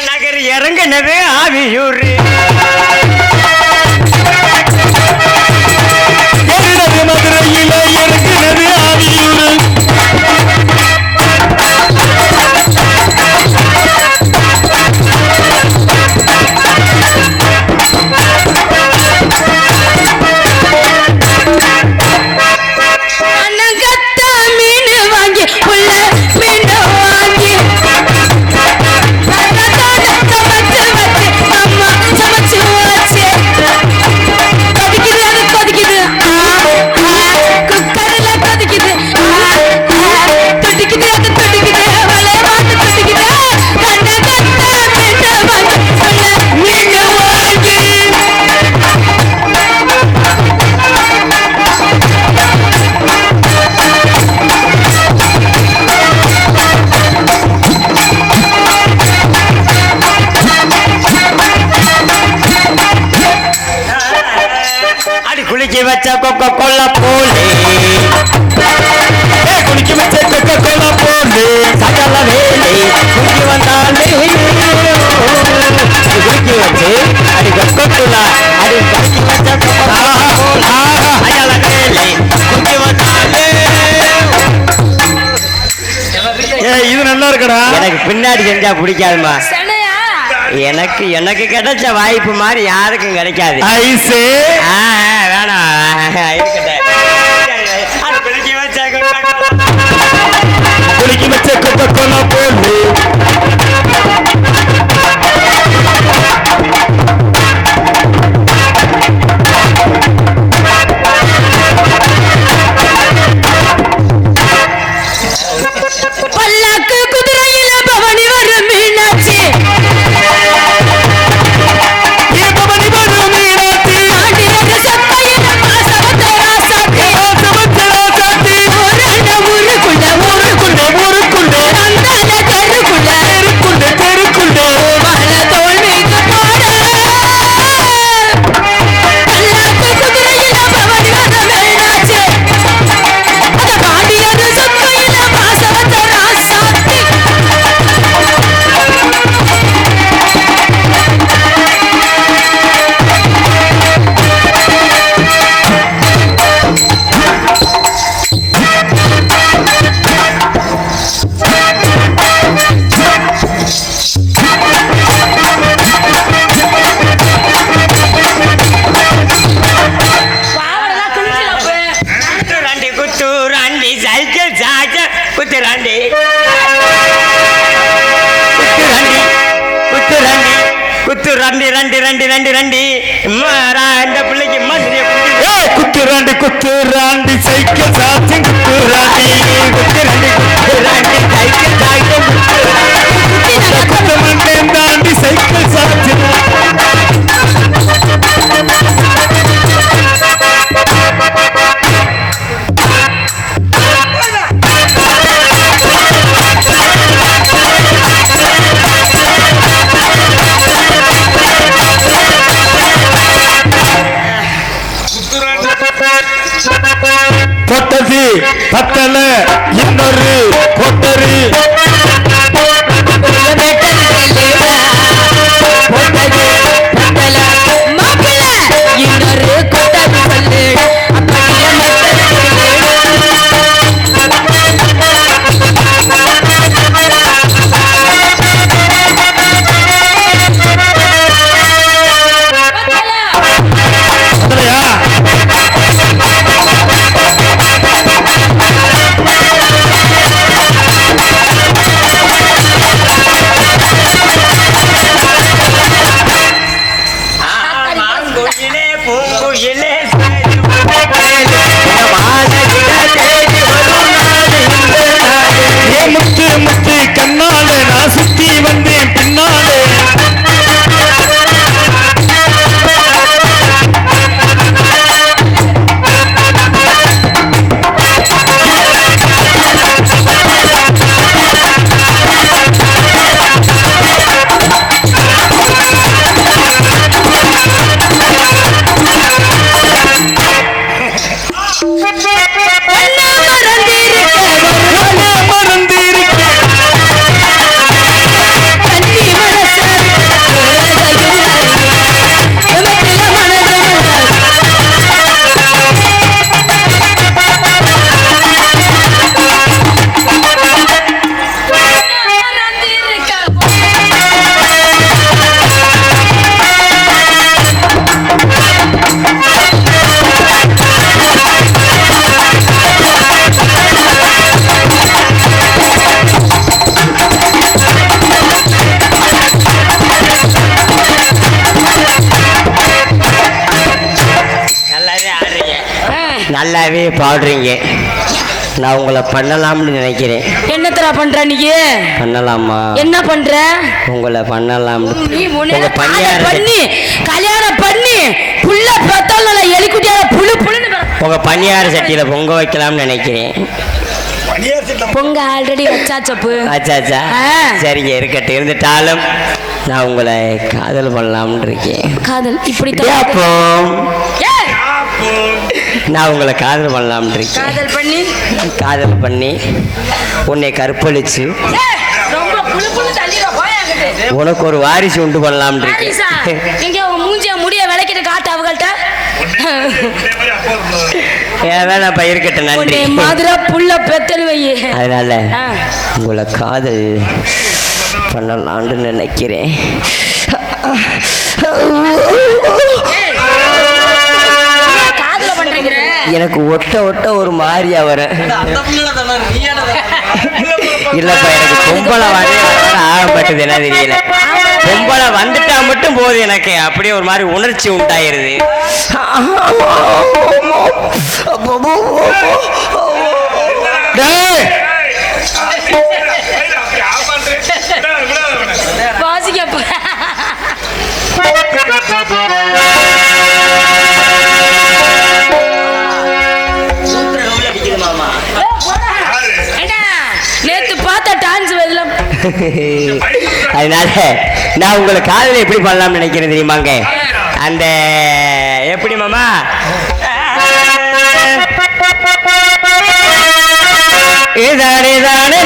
நகர் இறங்கினது ஆவியூர் மதுரையில இறங்குனது ஆவியூர். அனகத்த மீன் வாங்கி உள்ள மீன் வாங்கி சமைச்சு வச்சு அம்மா சமைச்சு வச்சு கொதிக்குது அது கொதிக்குது குக்கர்ல கொதிக்குது துடிக்குது அது துடிக்குது வளைய மாட்டு துடிக்குது அனகத்த மீன் வாங்கி உள்ள மீன் வாங்கி அடி குளிக்க வச்ச கொக்க கொள்ள போலே குளிக்க வச்ச கொக்க கோலா போடு. சகல வேலை குளிக்க வந்தாலே குளிக்க வச்சு அடி கொக்கக்குள்ள அடி குளிக்க வச்ச கொக்க சகல வேலை குளிக்க வந்தாலே இது நல்லா இருக்கடா. எனக்கு பின்னாடி செஞ்சா பிடிக்காதுமா. சென்னையா எனக்கு எனக்கு கிடைச்ச வாய்ப்பு மாதிரி யாருக்கும் கிடைக்காது. ஐசே வேணாம் இருக்கட்டும். அது குளிக்க வச்ச கொக்க குளிக்க வச்ச கொக்க கோலா போடு. பல்லாக்கு குதிரையில பவனி வரும் மீனாட்சி பவனி வரும் மீனாட்சி. ஆண்டியது சத்தையில மாசவத்த ராசாத்தி ராசாத்தி. ஊருக்குள்ள ஊருக்குள்ள ஊருக்குள்ள அந்தால தெருக்குள்ள தெருக்குள்ள மல தோல் மீது போட பல்லாக்கு குதிரையில பவனி வரும் மீனாட்சி அத பாண்டியது சத்தையில மாசவத்த ராசாத்தி குத்துராண்டி குத்துராண்டி சைக்கிள் சாய்ச்சல் குத்துராண்டி குத்துராண்டி குத்துராண்டி ரண்டி ரண்டி ரண்டி ரண்டி இந்த பிள்ளைக்கு மாதிரி குத்துராண்டி குத்துராண்டி சைக்கிள் சாத்தி குத்துராண்டி. குத்துராண்டி குத்துராண்டி சைக்கிள் சாய்ச்சல் குத்தமண்டே தாண்டி சைக்கிள் சாத்தி. பொட்ட முத்து கண்ணாலே நான் சுத்தி வந்தேன் பின்னாலே நல்லாவே பாடுறீங்க. நான் உங்களை பண்ணலாம்னு நினைக்கிறேன். என்னத்தரா பண்ற நீ? பண்ணலாமா? என்ன பண்ற? உங்களை பண்ணலாம்னு. நீ உங்க பையன் பண்ணி கல்யாணம் பண்ணி புள்ள பத்தால எலிக்குட்டியால புழு புழுன்னு உங்க பனியார சட்டியில பொங்க வைக்கலாம்னு நினைக்கிறேன். பொங்க ஆல்ரெடி வச்சாச்சப்பு. ஆச்சாச்சா? சரிங்க, இருக்கட்டும். இருந்துட்டாலும் நான் உங்களை காதல் பண்ணலாம்னு இருக்கேன். காதல் இப்படி நான் உங்களை காதல் பண்ணலாம்னு இருக்கேன். காதல் பண்ணி உன்னை கற்பழிச்சு உனக்கு ஒரு வாரிசு உண்டு பண்ணலாம்னு இருக்கேன். எங்க மூஞ்சிய முடிய விளக்கிட்டு காட்டு அவங்கள்ட்ட. வேணாப்பா, இருக்கட்டும். நன்றி. மாதிரி புள்ள பெத்தல் வை. அதனால உங்களை காதல் பண்ணலாம்னு நினைக்கிறேன். எனக்கு ஒட்ட ஒட்ட ஒரு மாதிரியா வர இல்லப்பா, எனக்கு பொம்பளை ஆகப்பட்டது என்ன தெரியல. பொம்பளை வந்துட்டா மட்டும் போதும், எனக்கு அப்படியே ஒரு மாதிரி உணர்ச்சி உண்டாயிருது. நேத்து பார்த்த டான்ஸ் அதனால நான் உங்களை காதலை எப்படி பண்ணலாம்னு நினைக்கிறேன் தெரியுமாங்க? அந்த எப்படி மாமா தானே தானே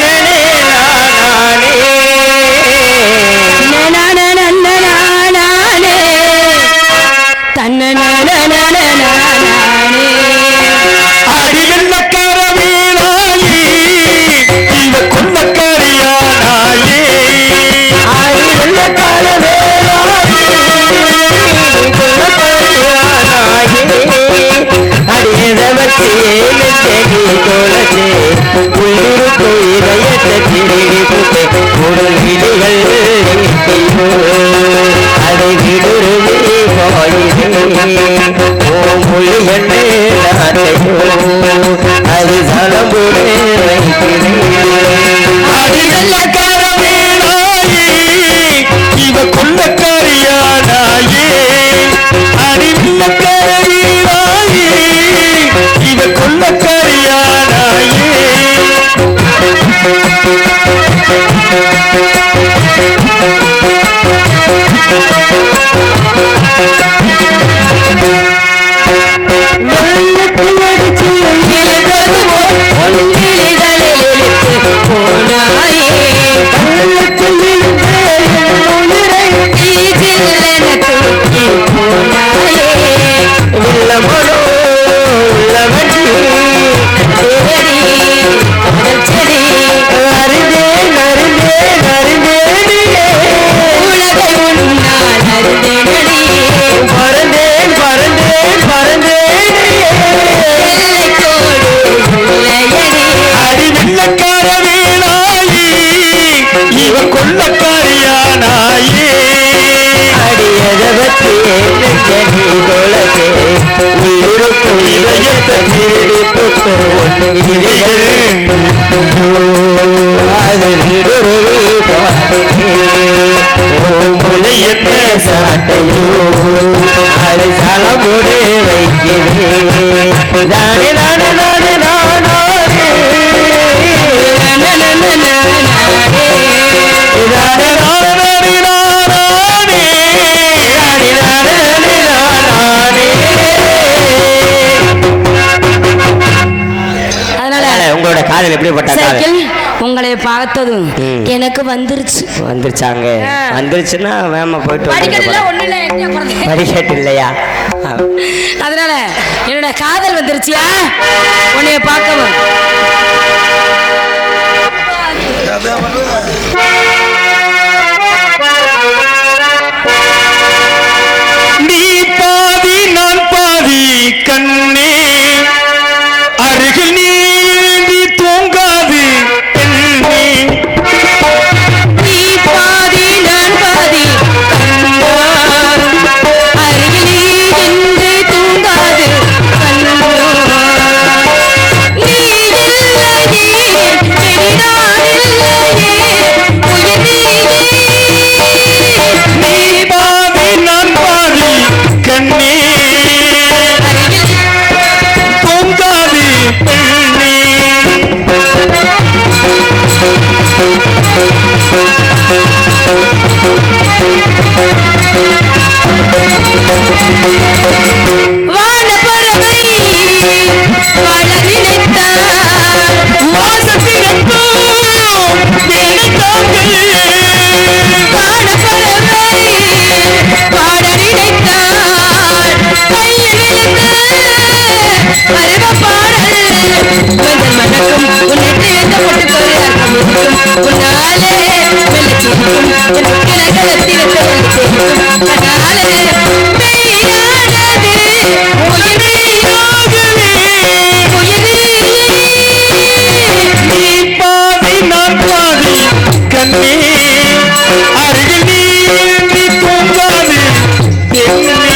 அது சலம்புடே இவ கொள்ளக்காரியானாயே அடிவில்லக்காரியாயே இவ கொள்ளக்காரியானாயே உயிருக்கு அது மொழி என்ன சாட்டையோ அது சலமுறை வைக்கிறேன் தானே தானே தானே நானே உங்களோட காதல் எப்படிப்பட்ட காதல்? உங்களை பார்த்ததும் எனக்கு வந்துருச்சாங்க. வந்துருச்சுன்னா வேமா போயிட்டு படிக்கட்டு இல்லையா? அதனால என்னோட காதல் வந்துருச்சியா உன்னைய பார்க்கவும். நீ பாதி நான் பாதி கண்ணே அருகில் நீ தூங்காது பெண்ணே. நீ பாதி நான் பாதி அருகில் என்று தூங்காது நீ இல்லையே நான் இல்லையே உயிர் நீ பாதி நான் பாதி கண்ணே தூங்காது பெண்ணே. வானப்பறவை வாழ நினைத்தார் வாசத்திருக்கும் வேலைக்காக வானப்பறவை வாழ நினைத்தார் கையில் விழுந்து பருவ பாடல் மஞ்சள் மணக்கும் உன்னை எழுந்த போட்டு உன்னாலே வெள்ளச்சிருக்கும் எனக்கு அதனாலே மெய்யானது நீ பாதி நான் பாதி கண்ணே அருகில் நீ தூங்காது பெண்ணே.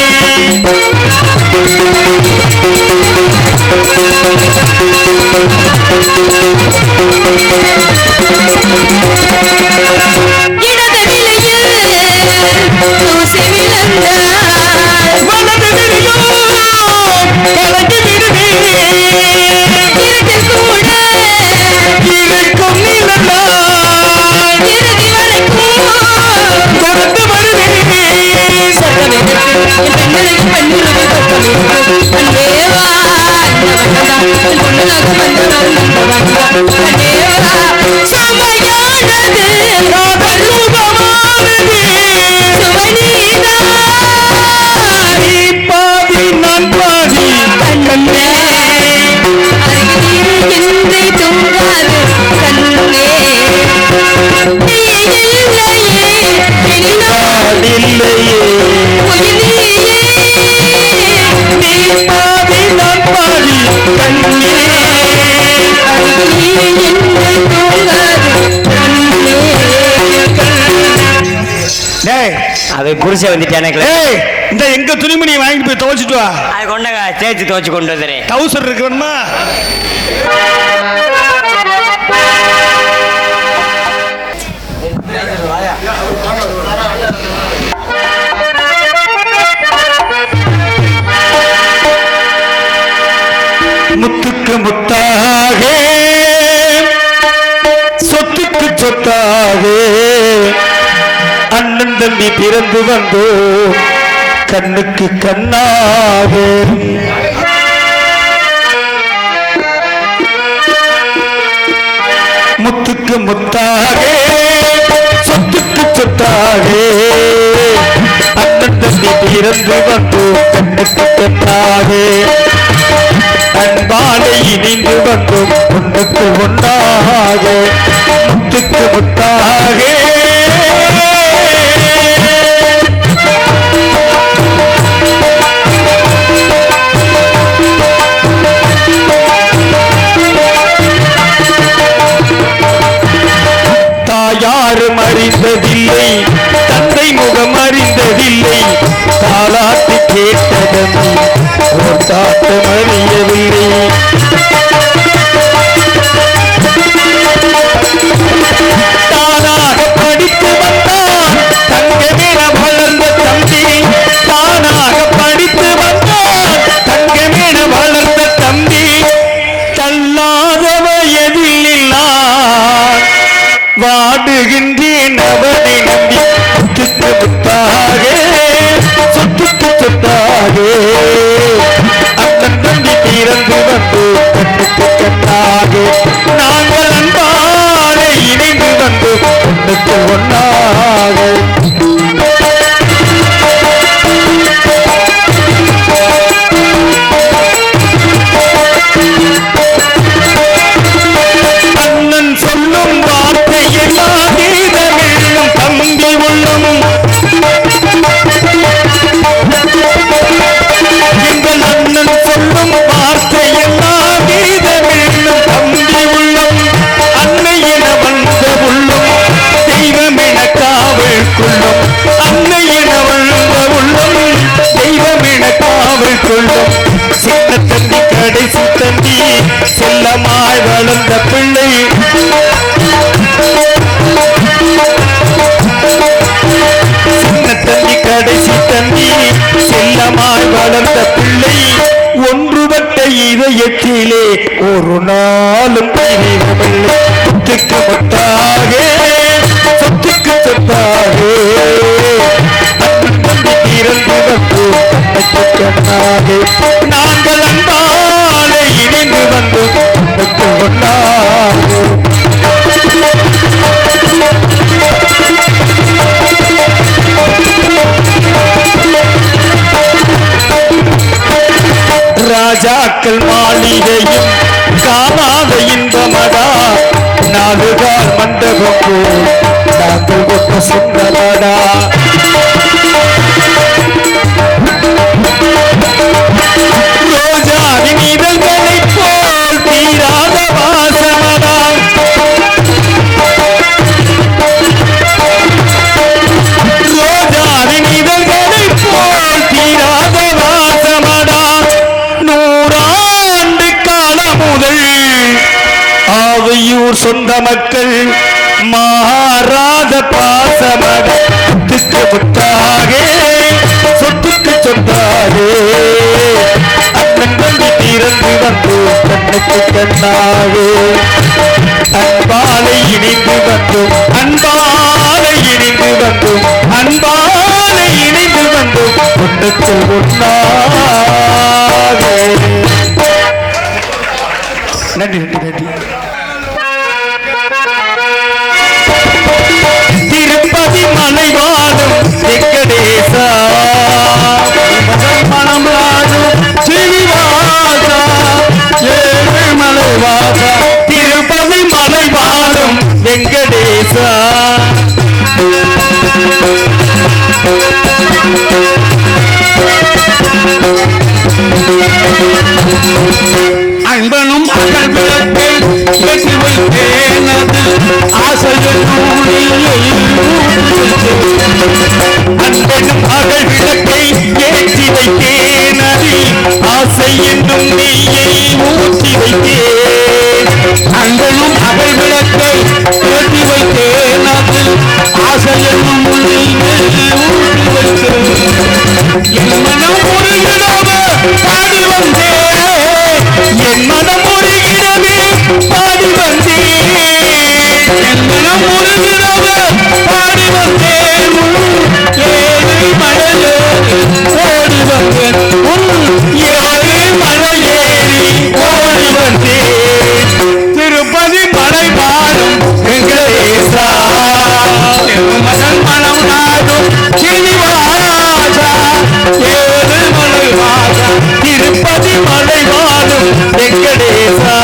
இடது விலையில் தூசி விழுந்தார் வலது விழியோ கலந்து விடுவே இருட்டில் கூட இருக்கும் நிழலாய் இறுதி வரைக்கும் தொடர்ந்து வருவேன். சொர்க்கமெடுத்து என் பெண்ணுக்கு பெண்ணுறவு சொர்க்கமெடுத்து அன்பேவா இந்த வண்ணம்தான் என் பொண்ணுனாக வந்தவன் அன்பேவா சமையானது கருவமானது சுவனீதான் நீ பாதி நான் பாதி கண்ணே அருகில் என்று தூங்காது கண்ணே நீ இல்லையே என்னால் இல்லையே உயிரியே நீ பாதி நான் பாதி கண்ணே அருகில் என்று தூங்காது கண்ணே. டேய் அவை புருஷன் வந்துட்டு எனக்கு ஏய் இந்த எங்க துணிமணியை வாங்கிட்டு போய் துவைச்சிட்டு வா. அது கொண்டங்க தேய்ச்சி துவச்சு கொண்டு வந்துடுறேன். டவுசர் இருக்கு வேணுமா? முத்துக்கு முத்தாக சொத்துக்கு சொத்தாக அண்ணன் தம்பி பிறந்து வந்தோ கண்ணுக்கு கண்ணாக முத்துக்கு முத்தாக சொத்துக்கு சொத்தாக அண்ணன் தம்பி பிறந்து வந்தோ கண்ணுக்கு கண்ணாக அன்பாலை இணைந்து வந்தோம் ஒன்றுக்கு ஒன்றாக முத்துக்கு முத்தாக தாயாரும் அறிந்ததில்லை தந்தை முகம் அறிந்ததில்லை தாலாட்டு கேட்டதன் ஓர் தாட்டம் அறியவில்லை வாழ்கின்றேன் அவனை நம்பி சொத்துக்கு முத்தாக சொத்துக்கு சொத்தாக அண்ணன் தம்பி திறந்து வந்து கண்ணுக்கு கண்ணாக நாங்கள் அன்பாக இணைந்து வந்து ஒன்றுக்கு ஒன்றாக அண்ணன் சொல்லும் வார்த்தை எல்லாம் கீதமெல்லும் தம்பி உள்ளம் எங்கள் அண்ணன் சொல்லும் வார்த்தை எல்லாம் கீதமெல்லும் தம்பி உள்ளம் அன்னை என வந்த உள்ளம் தெய்வம் என காவல் கொள்ளும் அன்னை என வந்த உள்ளம் தெய்வம் என காவல் கொள்ளும் சின்ன தம்பி கடைசி தம்பி செல்லமாய் வளர்ந்த பிள்ளை சின்ன தம்பி கடைசி தம்பி செல்லமாய் வளர்ந்த பிள்ளை ஒன்றுபட்ட இதயத்திலே ஒரு நாளும் பிரிவதில்லை சொத்துக்கு முத்தாக சொத்துக்கு சொத்தாக அண்ணன் தம்பி திறந்து வந்து கண்ணுக்கு கண்ணாக நாங்கள் அன்பால இணைந்து வந்து ஒன்றுக்கு ஒன்றாக ராஜாக்கள் மாளிகையும் காணாத இன்பமடா நாடுகால் மண்டபம் போல் நாங்கள் ஒட்ட சொன்னமடா ரோஜாவின் இதழ்களைப் போல் தீராத வாசமடா ரோஜாவின் இதழ்களைப் போல் தீராத வாசமடா நூறாண்டு காலம் முதல் ஆவையூர் சொந்த மக்கள் மாறாத பாசமட சொத்துக்கு முத்தாக சொத்துக்கு சொந்தாக அண்ணன் தம்பி திறந்து வந்து கண்ணுக்கு கண்ணாக அன்பாலை இணைந்து வந்தும் அன்பாலை இணைந்து வந்தும் அன்பாலை இணைந்து வந்தும் ஒன்றுக்கு ஒன்றாக நன்றி நன்றி நன்றி திருப்பதி மலை வாழும் வெங்கடேசா மனம் வாழும் ஸ்ரீனிவாசா ஏழு மலை வாசா திருப்பதி மலை வாழும் வெங்கடேசா அன்பனும் அகல் விளக்கை ஏற்றி வைத்தேனது ஆசையில் அன்பனும் அகல் விளக்கை ஏற்றி வைத்தேனது ஆசை என்னும் நெய்யை ஊற்றி வைத்தேன் அன்பனும் அகல் விளக்கை ஏற்றி வைத்தேனது ஆசை என்னும் நெய்யை ஊற்றி வைத்தேன் என் மனம் உருகிடவே பாடி வந்தேன் என் மனம் உருகிடவே பாடி வந்தேன் என் மனம் உருகிடவே பாடி வந்தேன் ஏழு மலையேறி ஓடி வந்தேன் ஏழு மலையேறி ஓடி வந்தேன் திருப்பதி மலை வாழும் வெங்கடேசா மனம் மனம் நாடும் ஸ்ரீனிவாசா ஏழு மலை வாசா திருப்பதி மலை வாழும் வெங்கடேசா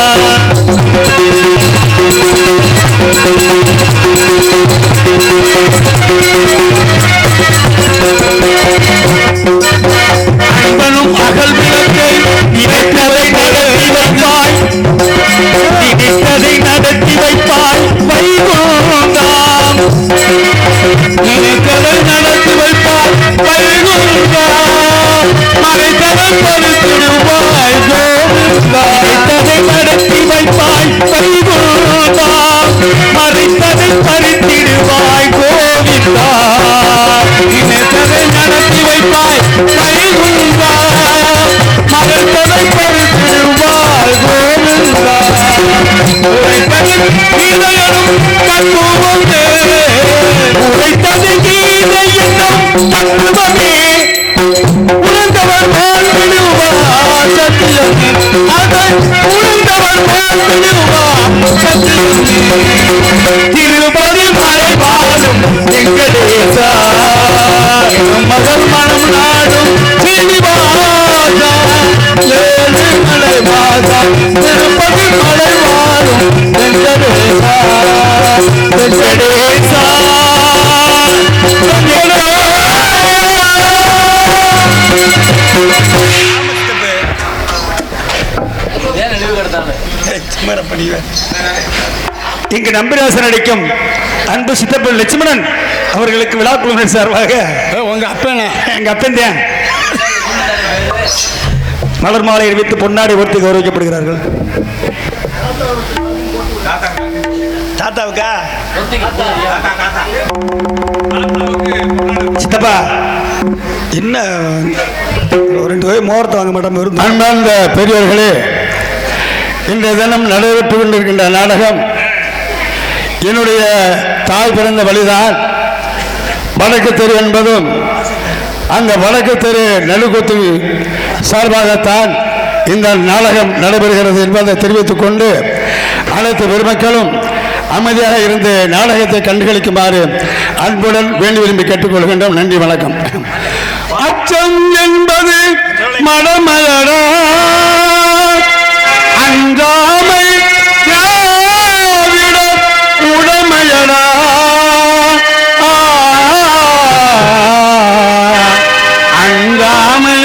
அன்பனும் அகல் விளக்கை இணைத்ததை நடத்தி வைப்பாய் நினைத்ததை நடத்தி வைப்பாய் வைகுந்தாம் நினைத்ததை நடத்தி வைப்பாய் வைகுந்தாம் மறைத்ததை பறித்திடுவாய் கோவிந்தா நினைத்ததை நடத்தி வைப்பாய் வைகுந்தாம் மறைத்ததை பறித்திடுவாய் கோவிந்தா நினைத்ததை நடத்தி வைப்பாய் வைகுந்தா மறைத்ததை பறித்திடுவாய் கோவிந்தா உரைத்ததை இதயம் கட்டுவோம் திருப்பதி மலை பாடும் வெங்கடேசா மகள் மனம் நாடும் சீனிவாசா ஏழு மலை வாசா திருப்பதி மலை வாடும் வெங்கடேசா வெங்கடேசா இங்கு நம்பிராசன் அடிக்கும் அன்பு சித்தப்பன் லட்சுமணன் அவர்களுக்கு விழா குழுவினர் சார்பாக உங்க அப்பனா எங்க அப்பன் தான் மலர் மாலை அறிவித்து பொன்னாடி ஒருத்தி கௌரவிக்கப்படுகிறார்கள். தாத்தாவுக்கா சித்தப்பா என்ன ஒரு 2 வகை மோரத்தை வாங்க மாட்டோம். அன்பார்ந்த பெரியவர்களே, இன்றைய தினம் நடைபெற்று கொண்டிருக்கின்ற நாடகம் என்னுடைய தாய் பிறந்த வழிதான் வடக்கு தெரு என்பதும் அந்த வடக்கு தெரு நடுக்குத்து சார்பாகத்தான் இந்த நாடகம் நடைபெறுகிறது என்பதை தெரிவித்துக் கொண்டு அனைத்து பெருமக்களும் அமைதியாக இருந்து நாடகத்தை கண்டுகளிக்குமாறு அன்புடன் வேண்டி விரும்பி கேட்டுக்கொள்கின்றோம். நன்றி, வணக்கம். அச்சம் என்பது மடமலரா அஞ்சாமை திராவிட உடமையடா அஞ்சாமை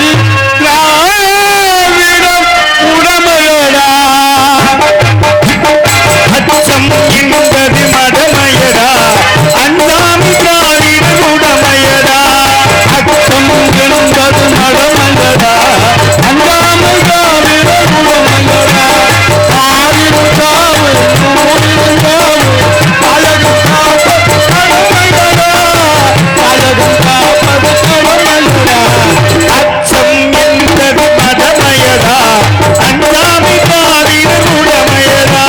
திராவிட உடமையடா அச்சம் என்பது மடமையடா அஞ்சாமை திராவிட உடமையடா அச்சம் என்பது மடமையடா அஞ்சாமை திராவிட உடமையடா ஆயிரம் காவு நூறிலும் காவு அழகு காப்பது கடமையடா அழகு காப்பது கடமையடா அச்சம் என்பது மடமையடா அஞ்சாமை திராவிட உடமையடா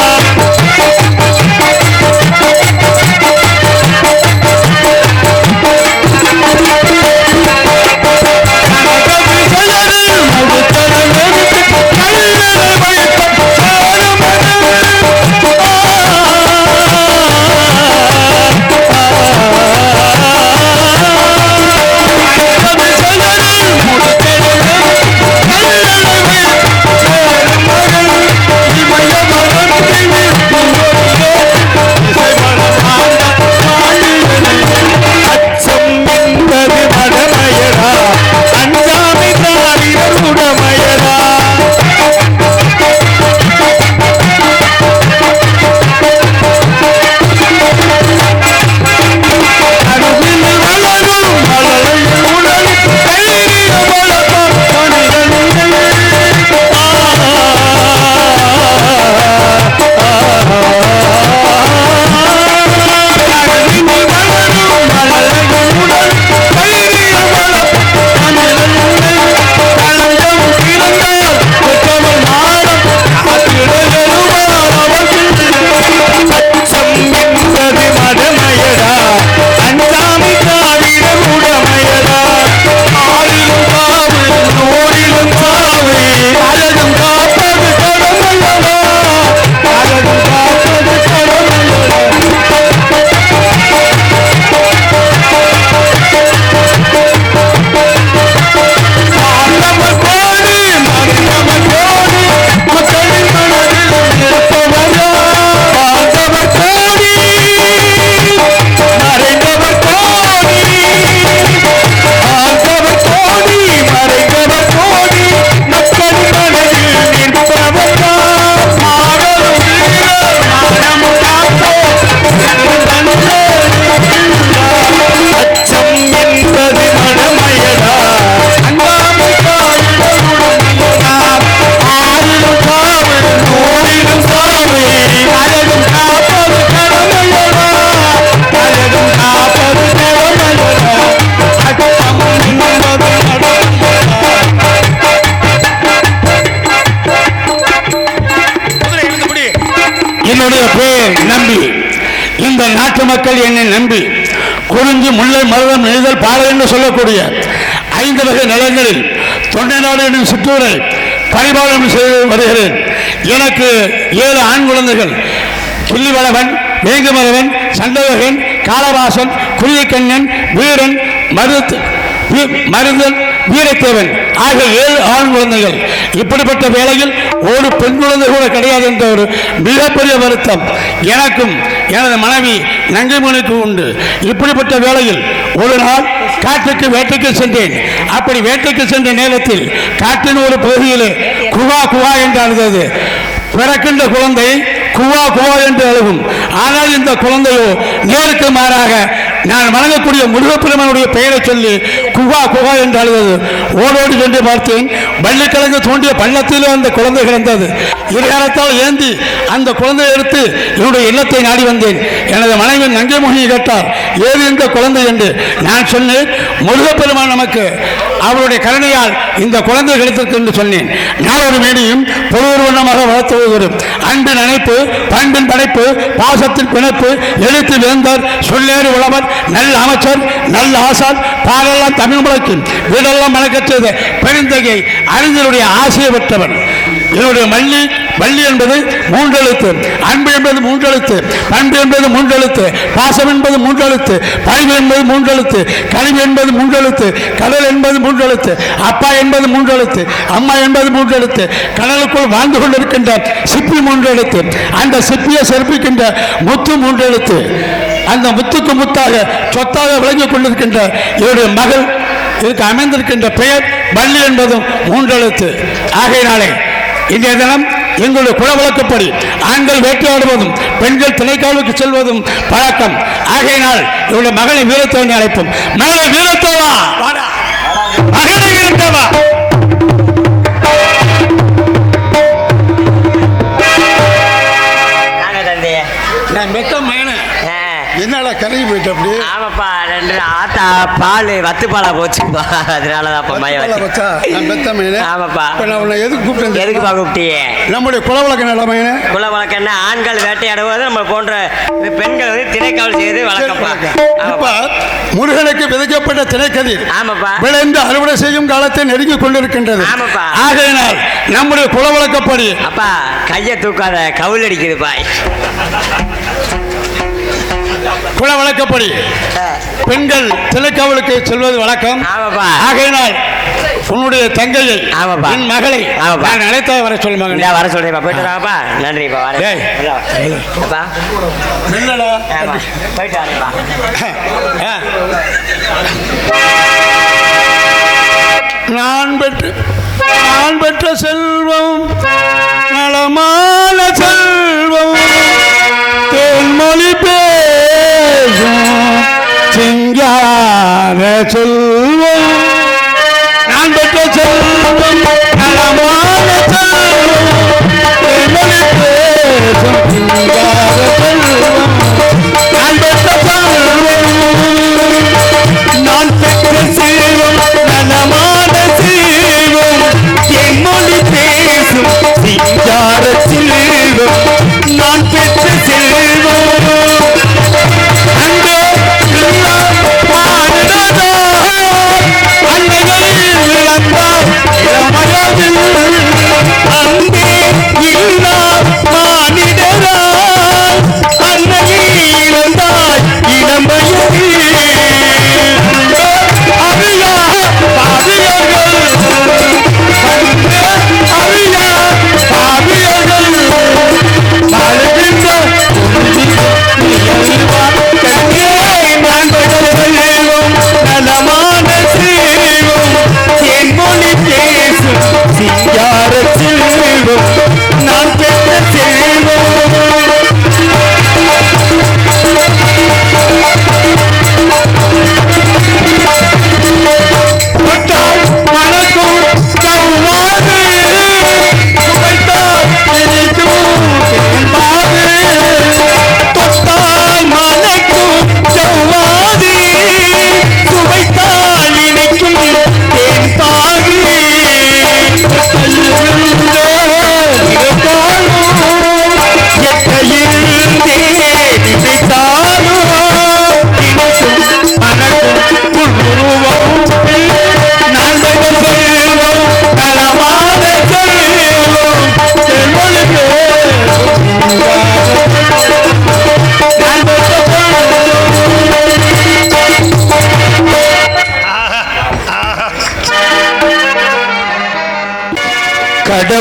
என்னுடைய பேர் நம்பி. இந்த நாட்டு மக்கள் என்னை நம்பி குறிஞ்சி முல்லை மருதம் நெய்தல் பாலை என்று சொல்லக்கூடிய 5 வகை நிலங்களில் தொண்டை நாடு என்னும் சிற்றூரை பரிபாலனம் செய்து வருகிறேன். எனக்கு 7 ஆண் குழந்தைகள், கிள்ளிவளவன், வேங்குமரவன், சண்டவகன், காளவாசன், குருவிக்கண்ணன், வீரன், மருதன், வீரத்தேவன் ஆகிய 7 ஆண் குழந்தைகள். இப்படிப்பட்ட வேளையில் ஒரு பெண் குழந்தை கூட கிடையாது என்ற ஒரு மிகப்பெரிய வருத்தம் எனக்கும் எனது மனைவி நங்கைமணிக்கு உண்டு. இப்படிப்பட்ட வேளையில் ஒரு நாள் காட்டுக்கு வேட்டைக்கு சென்றேன். அப்படி வேட்டைக்கு சென்ற நேரத்தில் காட்டின் ஒரு பகுதியிலே குவா குவா என்று அழுதது. பிறக்கின்ற குழந்தை குவா குவா என்று அழுகும். ஆனால் இந்த குழந்தையோ நேருக்கு மாறாக நான் வணங்கக்கூடிய முருகப்பெருமானுடைய பெயரை சொல்லி குவா குவா என்று அழுதது. ஓடோடி சென்று பார்த்தேன். வள்ளிக்கிழங்கு தோண்டிய பள்ளத்திலே அந்த குழந்தை கிடந்தது. இருகாலத்தால் ஏந்தி அந்த குழந்தையை எடுத்து என்னுடைய இல்லத்தை நாடி வந்தேன். எனது மனைவி நங்கை மொழியை கேட்டார், ஏது இந்த குழந்தை என்று. நான் சொன்னேன், முருகப்பெருமான் நமக்கு அவருடைய கருணையால் இந்த குழந்தை கிடைத்திருக்கு என்று சொன்னேன். நாளொரு மேனியும் பொருள் வண்ணமாக வளர்த்து வரும் அன்பின் அணைப்பு, பண்பின் படைப்பு, பாசத்தின் பிணைப்பு, எழுத்து வேந்தர், சொல்லேறு உழவர், நல்ல அமைச்சர், நல்ல ஆசான், பாலெல்லாம் தமிழ் முழக்கின் வீடெல்லாம் மணக்கற்றது பெருந்தகை அறிஞருடைய ஆசையை பெற்றவன். என்னுடைய வள்ளி என்பது 3 எழுத்து, அன்பு என்பது 3 எழுத்து, பண்பு என்பது 3 எழுத்து, பாசம் என்பது 3 எழுத்து, பரிவு என்பது 3 எழுத்து, கனிவு என்பது 3 எழுத்து, கடல் என்பது 3 எழுத்து, அப்பா என்பது 3 எழுத்து, அம்மா என்பது 3 எழுத்து, கடலுக்குள் வாழ்ந்து கொண்டிருக்கின்ற சிப்பி 3 எழுத்து, அந்த சிப்பியை சிறப்பிக்கின்ற முத்து 3 எழுத்து, அந்த முத்துக்கு முத்தாக சொத்தாக விளங்கிக் கொண்டிருக்கின்ற என்னுடைய மகள் இதுக்கு அமைந்திருக்கின்ற பெயர் வள்ளி என்பதும் 3 எழுத்து. ஆகையினாலே இன்றைய தினம் எங்களுடைய குலவழக்கப்படி ஆண்கள் வேட்டையாடுவதும் பெண்கள் திணைக்காலுக்கு செல்வதும் பழக்கம். ஆகையினால் இவருடைய மகளை வீரத்தோனை அழைப்போம். மகளை வீரத்தோவா, மகளை வீரத்தோவா. நான் மெத்தம் என்னால கலங்கி போயிட்டு அப்படி. ஆமாப்பா, 2 ஆத்தா பால் வத்து பாலா போச்சுப்பா, அதனாலதான் ஆமாப்பா. நான் உன்னை எதுக்கு கூப்பிட்டேன்? எதுக்குப்பா கூப்பிட்டியே? நம்முடைய குலவழக்க நிலைமையின குலவழக்கம் என்ன, ஆண்கள் வேட்டையாடுவது நம்ம போன்ற பெண்கள் வந்து திணைக்காவல் செய்து வழக்கப்பா. அப்பா, முருகனுக்கு விதைக்கப்பட்ட திணைக்கதிர் ஆமாப்பா விளைந்து அறுவடை செய்யும் காலத்தை நெருங்கி கொண்டிருக்கின்றது. ஆமாப்பா. ஆகையினால் நம்முடைய குலவழக்கப்படி அப்பா கையை தூக்காத, கவுல் அடிக்குது பாய். குல வழக்கப்படி பெண்கள் திணைக்காவலுக்கு செல்வது வழக்கம். ஆகையினால் உன்னுடைய தங்கையை, என் மகளை நான் அழைத்தா வர சொல்லுவாங்க. வர சொல்றேன், போயிட்டு வாங்கப்பா. நன்றிப்பா. நான் பெற்ற செல்வம் நலமான செல்வம், தேன்மொழி பேசும் சிங்கார செல்வம். நான் பெற்ற செல்வம் நலமான செல்வம், தேன்மொழி பேசும் சிங்கார செல்வம். நான் பெற்ற செல்வம், நான் பெற்ற செல்வம் நலமான செல்வம், தேன்மொழி பேசும் சிங்கார செல்வம். நான் பெற்ற செல்வம் அங்கே மாநிலதோ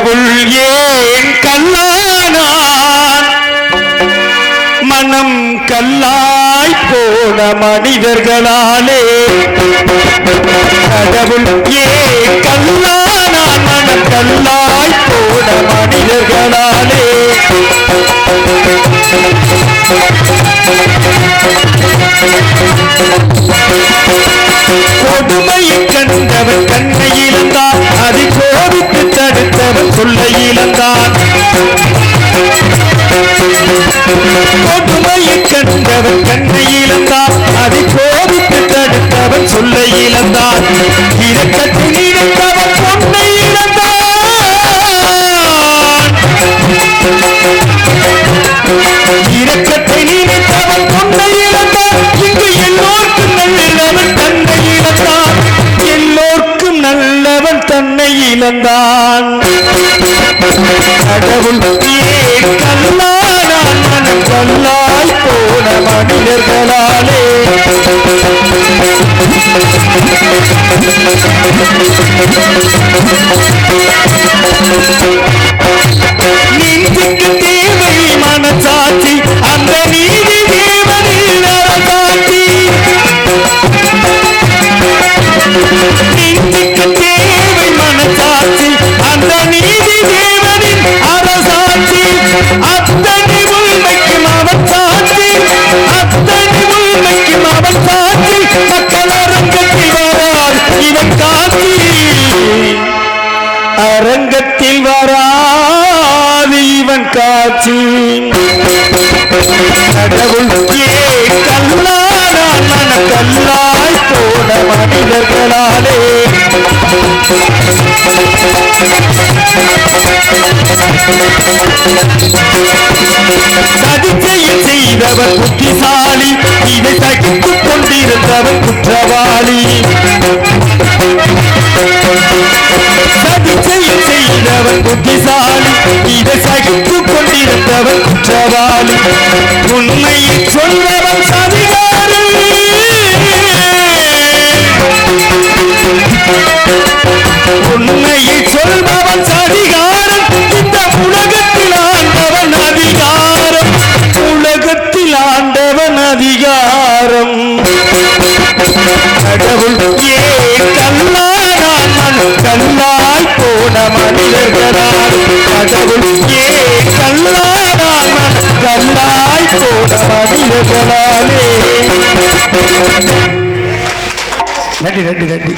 கடவுள் ஏன் கல்லானான் மனம் கல்லாய் போன மனிதர்களாலே கடவுள் ஏன் கல்லானான் மனம் கல்லாய் போன மனிதர்களாலே கொடுமையை கண்டவன் கண்ணை இழந்தான் அதை கோபித்து தடுத்தவன் சொல்லை இழந்தான் கொடுமையை கண்டவன் கண்ணை இழந்தான் அதை கோபித்து தடுத்தவன் சொல்லை இழந்தான் இரக்கத்தை நினைத்தவன் பொன்னை இழந்தான் இரக்கத்தை நினைத்தவன் பொன்னை இழந்தான் இங்கு எல்லோருக்கும் நல்லவன் தன்னை இழந்தான் எல்லோருக்கும் நல்லவன் தன்னை இழந்தான் கடவுள் ஏன் கல்லானான் மனம் கல்லாய் போன மனிதர்களாலே நீதிக்கு தேவை மனசாட்சி அந்த நீதி தேவனில் அரசாட்சி நீதிக்கு தேவை மனசாட்சி அந்த நீதி தேவனின் அரசாட்சி அத்தனை உண்மைக்கும் அவன் சாட்சி அத்தனை உண்மைக்கும் அவன் சாட்சி மக்கள் அரங்கத்தில் வரார் இவன் காட்சி அரங்கத்தில் வராது இவன் காட்சி கடவுள் ஏன் கல்லானான் மனம் கல்லாய் போன மனிதர்களாலே சதிச்செயல் செய்தவன் புத்திசாலி இதை சகித்துக் கொண்டிருந்தவன் குற்றவாளி சதிச்செயல் செய்தவன் புத்திசாலி இதை சகித்துக் கொண்டிருந்தவன் குற்றவாளி உண்மையை சொல்பவன் சதிகாரி உண்மையை சொல்பவன் சதிகாரன் இந்த உலகத்தில் ஆண்டவன் அதிகாரம் உலகத்தில் ஆண்டவன் அதிகாரம் கடவுள் ஏன் கல்லானான் மனம் கல்லாய் போன மனிதர்களால் கடவுள் ஏன் கல்லானான் மனம் கல்லாய் போன மனிதர்களாலே நன்றி நன்றி நன்றி